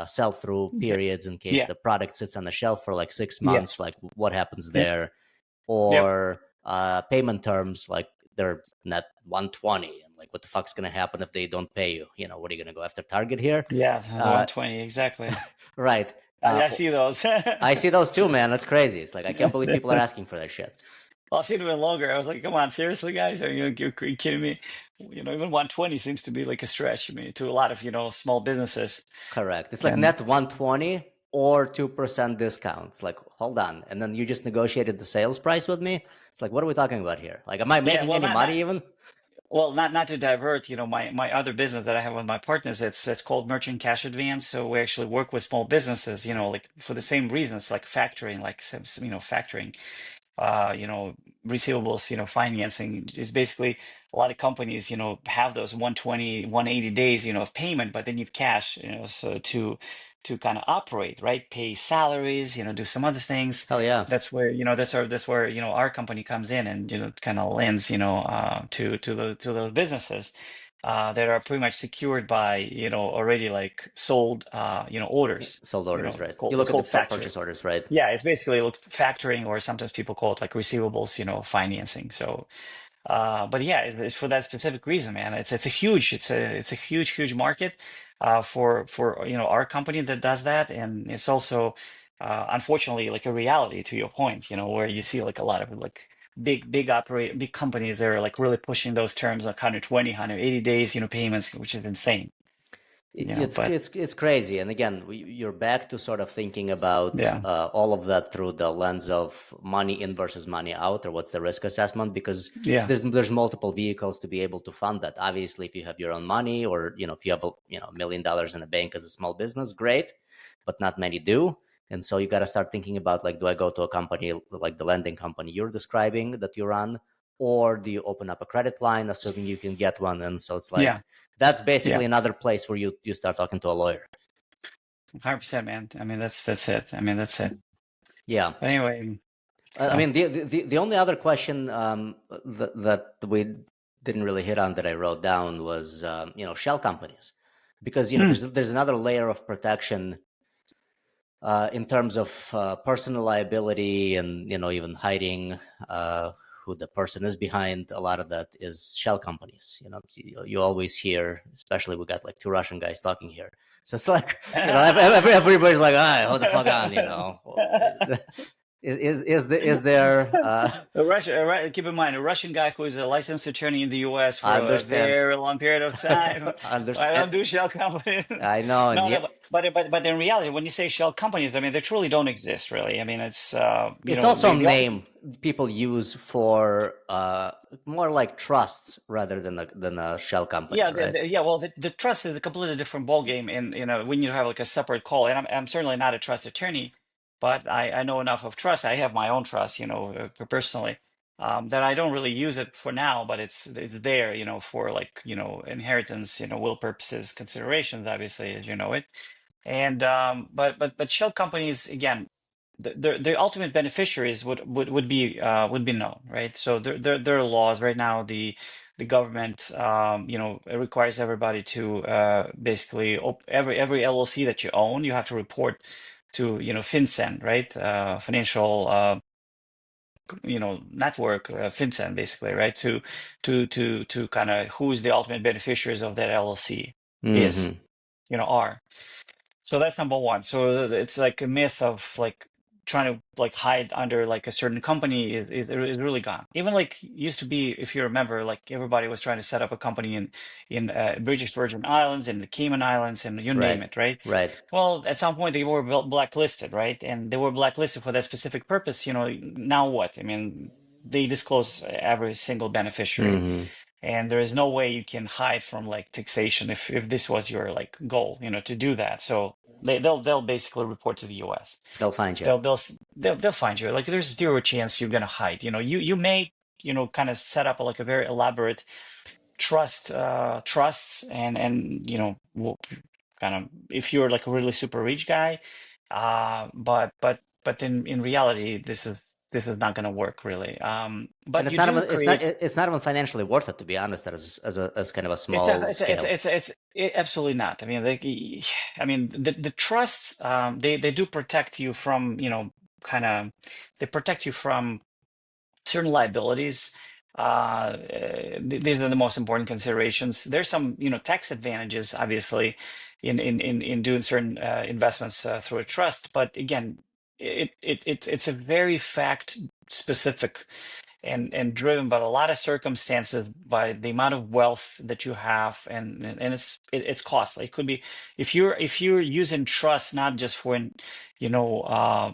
sell through Yeah, periods in case yeah, the product sits on the shelf for like six yeah, months. Like what happens yeah, there, yep, or payment terms like they're net 120, and like what the fuck's gonna happen if they don't pay you? What are you gonna go after Target here? yeah, the Uh, 120 exactly. right. I see those. I see those too, man. That's crazy. It's like I can't believe people are asking for that shit. Well, I've seen it even longer. I was like, come on, seriously, guys? Are you kidding me? Even 120 seems to be like a stretch, I mean, to a lot of, small businesses. Correct. It's like And net 120 or 2% discounts. Like, hold on. And then you just negotiated the sales price with me. It's like, what are we talking about here? Like, am I yeah, making well, any money even? not to divert, my other business that I have with my partners, it's called Merchant Cash Advance. So we actually work with small businesses, like for the same reasons, like factoring, like factoring. uh, you know, receivables, financing is basically a lot of companies, have those 120, 180 days, of payment, but they need cash, so to kind of operate, right? Pay salaries, do some other things. Hell yeah. That's where, that's where, our company comes in and, kind of lends, to those businesses. That are pretty much secured by, already like sold, orders. Sold orders, It's right? called You it's look at the called factoring. purchase orders, right? Yeah, it's basically like factoring, or sometimes people call it like receivables, financing. So, but yeah, it's for that specific reason, man. It's a huge market, for our company that does that, and it's also, unfortunately, like a reality to your point, where you see like a lot of like big companies that are like really pushing those terms like 120, 180 days, payments, which is insane, It's but it's it's crazy, and again, you're back to sort of thinking about yeah, all of that through the lens of money in versus money out, or what's the risk assessment? Because yeah, there's multiple vehicles to be able to fund that. Obviously, if you have your own money, or if you have $1 million in the bank as a small business, great, but not many do. And so you got to start thinking about, like, do I go to a company like the lending company you're describing that you run, or do you open up a credit line, assuming you can get one? And so it's yeah, like that's yeah, basically another place where you start talking to a lawyer. 100%, man. I mean, that's it. I mean, that's it. Yeah. But anyway, I so mean, the only other question that we didn't really hit on that I wrote down was shell companies, because mm, there's another layer of protection in terms of personal liability, and even hiding who the person is behind. A lot of that is shell companies. You always hear, especially we got like two Russian guys talking here, so it's like everybody's like, ah, hold the fuck on, is there Keep in mind, a Russian guy who is a licensed attorney in the U.S. for I a understand. very long period of time. I I understand. don't do shell companies. I know, and No, no, yeah, but in reality, when you say shell companies, I mean they truly don't exist, really. I mean, it's it's also a the ultimate. name people use for more like trusts rather than a shell company, Yeah, right? yeah. Well, the trust is a completely different ballgame, and we need to have like a separate call. And I'm certainly not a trust attorney, but I know enough of trust. I have my own trust, personally, that I don't really use it for now, but it's there, for like inheritance, will purposes, considerations, obviously, as you know it. And but shell companies again, the ultimate beneficiaries would be known, right? So there are laws right now. the government, it requires everybody to basically every LLC that you own, you have to report to, FinCEN, right? Financial, network, FinCEN, basically, right? To kind of who is the ultimate beneficiaries of that LLC is, Mm-hmm. are. So that's number one. So it's like a myth of like trying to like hide under like a certain company is really gone. Even like used to be, if you remember, like everybody was trying to set up a company in British Virgin Islands and the Cayman Islands and you name Right. it, right? Right. Well, at some point they were blacklisted, right? And they were blacklisted for that specific purpose. Now what? I mean, they disclose every single beneficiary, Mm-hmm. and there is no way you can hide from like taxation if this was your like goal, to do that. So they'll basically report to the US. They'll find you. They'll find you. Like there's zero chance you're gonna hide. You may kind of set up like a very elaborate trusts, and kind of, if you're like a really super rich guy, but in reality this is not going to work really, And but it's you not do even create. it's not even financially worth it, to be honest, as kind of a It's a, small it's a, it's scale. a, it's a, it's absolutely not. I mean, like, I mean, the trusts, they do protect you from, kind of, they protect you from certain liabilities. These are the most important considerations. There's some, tax advantages, obviously, in doing certain investments through a trust. But again, it's a very fact specific and driven by a lot of circumstances, by the amount of wealth that you have, and it's costly. It could be, if you're using trust not just for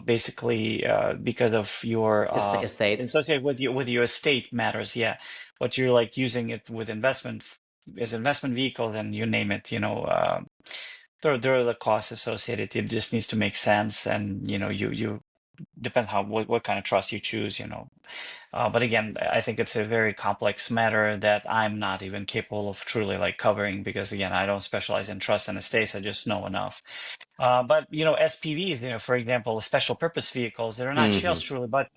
basically because of your Estate. associated with your estate matters, yeah, but you're like using it with as investment vehicle, then you name it, there are the costs associated. It just needs to make sense, and you depends what kind of trust you choose, but again, I think it's a very complex matter that I'm not even capable of truly like covering, because again, I don't specialize in trust and estates. I just know enough. But SPVs, for example, special purpose vehicles, they're not shells Mm-hmm. truly, but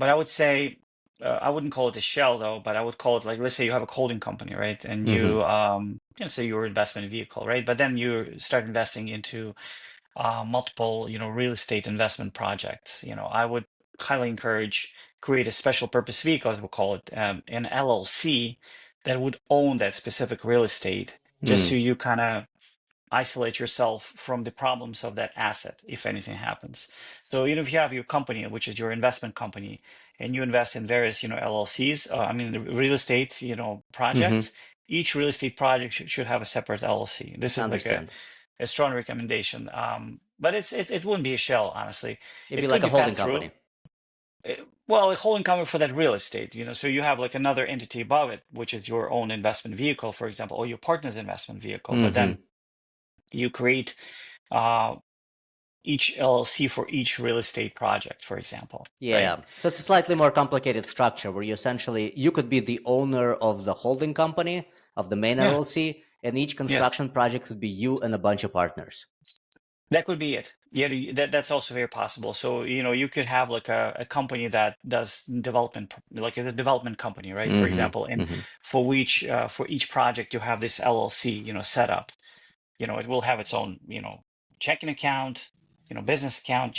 I would say, I wouldn't call it a shell though, but I would call it, like, let's say you have a holding company, right? And Mm-hmm. say your investment vehicle, right? But then you start investing into multiple, real estate investment projects. I would highly encourage create a special purpose vehicle, as we call it, an LLC that would own that specific real estate, just so Mm. you kind of isolate yourself from the problems of that asset if anything happens. So even if you have your company, which is your investment company, and you invest in various, LLCs, I mean, real estate, Mm-hmm. projects, each real estate project should have a separate LLC. This I is like understand. a strong recommendation. But it wouldn't be a shell, honestly. It'd be It could like a be holding passed through. company. Well, a holding company for that real estate, so you have like another entity above it, which is your own investment vehicle, for example, or your partner's investment vehicle. But then Mm-hmm. you create uh, each LLC for each real estate project, for example, right? Yeah. So it's a slightly more complicated structure where you could be the owner of the holding company of the main Yeah. LLC, and each Yes. construction project could be you and a bunch of partners. That could be it. Yeah, that's also very possible. So, you could have like a company that does development, like a development company, right? For example, Mm-hmm. and Mm-hmm. for each project, you have this LLC, set up. It will have its own, checking account, business account,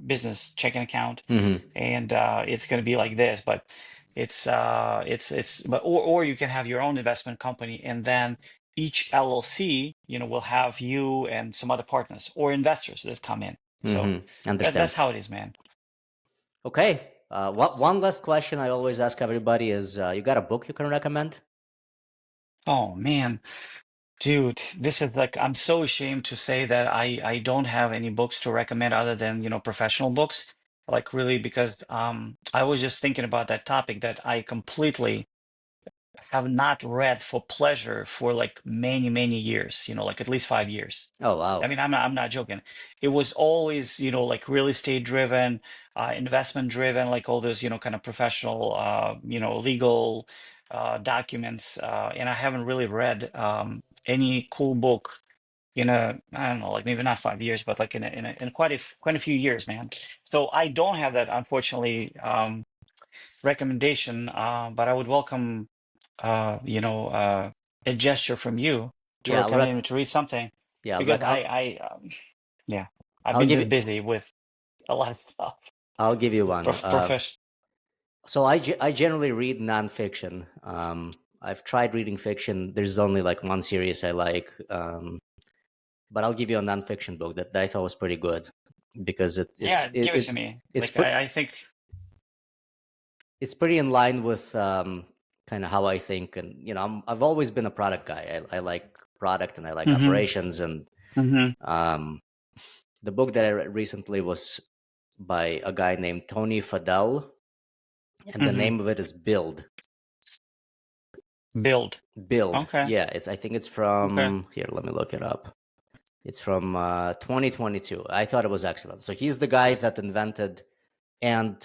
business checking account, Mm-hmm. and it's going to be like this. But but or you can have your own investment company, and then each LLC, will have you and some other partners or investors that come in. So Mm-hmm. that's Understand. how it is, man. Okay. One last question I always ask everybody is, you got a book you can recommend? Oh man. Dude, this is like, I'm so ashamed to say that I don't have any books to recommend other than, professional books. Like really, because I was just thinking about that topic that I completely have not read for pleasure for like many, many years, like at least 5 years. Oh, I wow. mean, I'm not joking. It was always, like real estate driven, investment driven, like all those, kind of professional, legal documents. And I haven't really read any cool book in I don't know, like maybe not 5 years, but like in quite a few years, man. So I don't have that, unfortunately, recommendation. But I would welcome. a gesture from you to Yeah, recommend me to read something, because yeah, I've I'll been give just you busy with a lot of stuff. I'll give you one. Profession. So I generally read nonfiction. I've tried reading fiction. There's only like one series I like, but I'll give you a nonfiction book that I thought was pretty good because Yeah, give it to me. it's Like pre- I think. it's pretty in line with kind of how I think, and I've always been a product guy. I like product and I like Hmm. operations, and Hmm. um, the book that I read recently was by a guy named Tony Fadell, and the Hmm. name of it is Build. Build. Build. Okay. Yeah, I think it's Okay. from here. Let me look it up. It's from 2022. I thought it was excellent. So he's the guy that invented and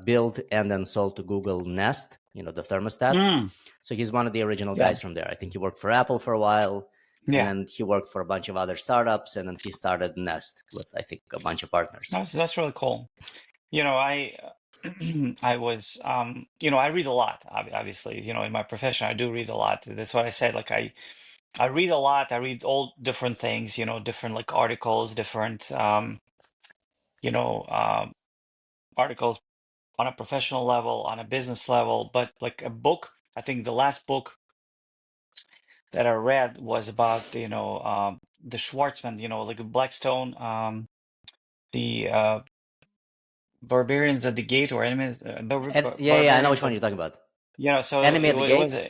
built and then sold to Google Nest, the thermostat. Mm. So he's one of the original Yeah. guys from there. I think he worked for Apple for a while, and Yeah. then he worked for a bunch of other startups, and then he started Nest with, I think, a bunch of partners. That's really cool. I I was I read a lot, obviously, in my profession I do read a lot. That's what I said. Like I read a lot. I read all different things, different like articles, different you know um articles on a professional level, on a business level, but like a book, I think the last book that I read was about, the Schwartzman, like Blackstone, the Barbarians at the Gate, or Enemies, And yeah, I know which Barbarians one at, you're talking about. so Enemy at the it was Gates.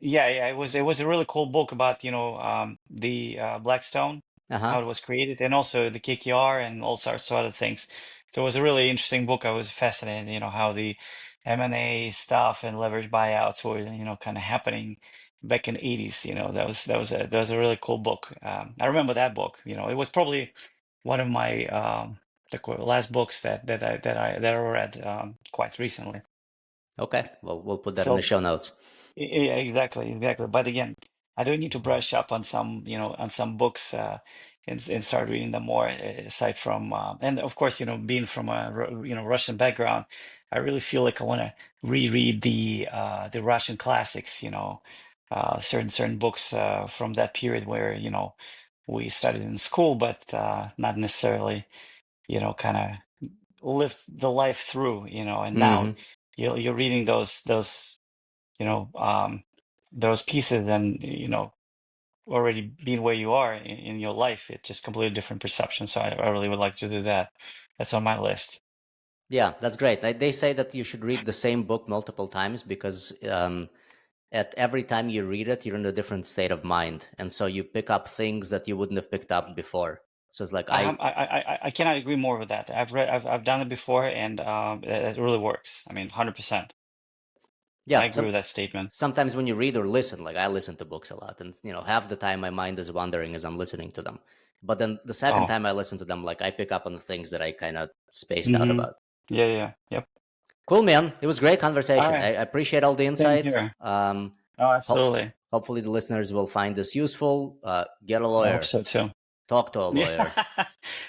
yeah, it was a really cool book about, the Blackstone, Uh huh. how it was created, and also the KKR and all sorts of other things. So it was a really interesting book. I was fascinated, how the M&A stuff and leverage buyouts were, kind of happening back in the 80s. That was a really cool book. I remember that book. It was probably one of my last books that I read quite recently. Okay. Well, we'll put that in the So show notes. yeah, exactly, exactly. But again, I do need to brush up on some, on some books, and start reading them more. Aside from, and of course, being from a Russian background, I really feel like I want to reread the Russian classics. Certain books from that period where we studied in school, but not necessarily kind of lived the life through. And now Hmm. you're reading you know, um, those pieces, and already being where you are in your life, it's just completely different perception. So I really would like to do that. That's on my list. Yeah, that's great. They say that you should read the same book multiple times because at every time you read it, you're in a different state of mind, and so you pick up things that you wouldn't have picked up before. So it's like I cannot agree more with that. I've done it before, and it really works. I mean, 100%. I yeah. agree with that statement. Sometimes when you read or listen, like I listen to books a lot, and half the time my mind is wandering as I'm listening to them. But then the second Oh, time I listen to them, like I pick up on the things that I kind of spaced out mm-hmm. about. Yeah, yeah, yep. Cool, man. It was great All conversation. I right. appreciate all the Same insight. here. Oh, absolutely. Hopefully the listeners will find this useful. Get a I hope lawyer. so too. Talk to a Yeah, lawyer.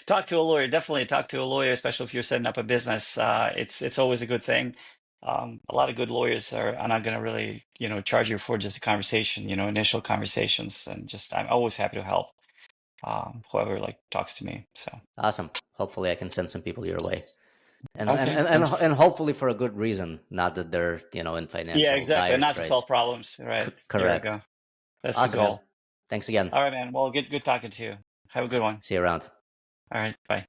talk to a lawyer. Definitely talk to a lawyer, especially if you're setting up a business. It's always a good thing. A lot of good lawyers are not going to really, charge you for just a conversation, initial conversations, and just I'm always happy to help whoever like talks to me. So Awesome. Hopefully I can send some people your way. And and, okay, and, and thanks. and hopefully for a good reason, not that they're, in Yeah, financial exactly. dire Not to straits. solve problems, right? There we Correct. go. That's the Awesome, man. goal. Thanks again. All right, man. Well, good talking to you. Have a good one. See you around. All right, bye.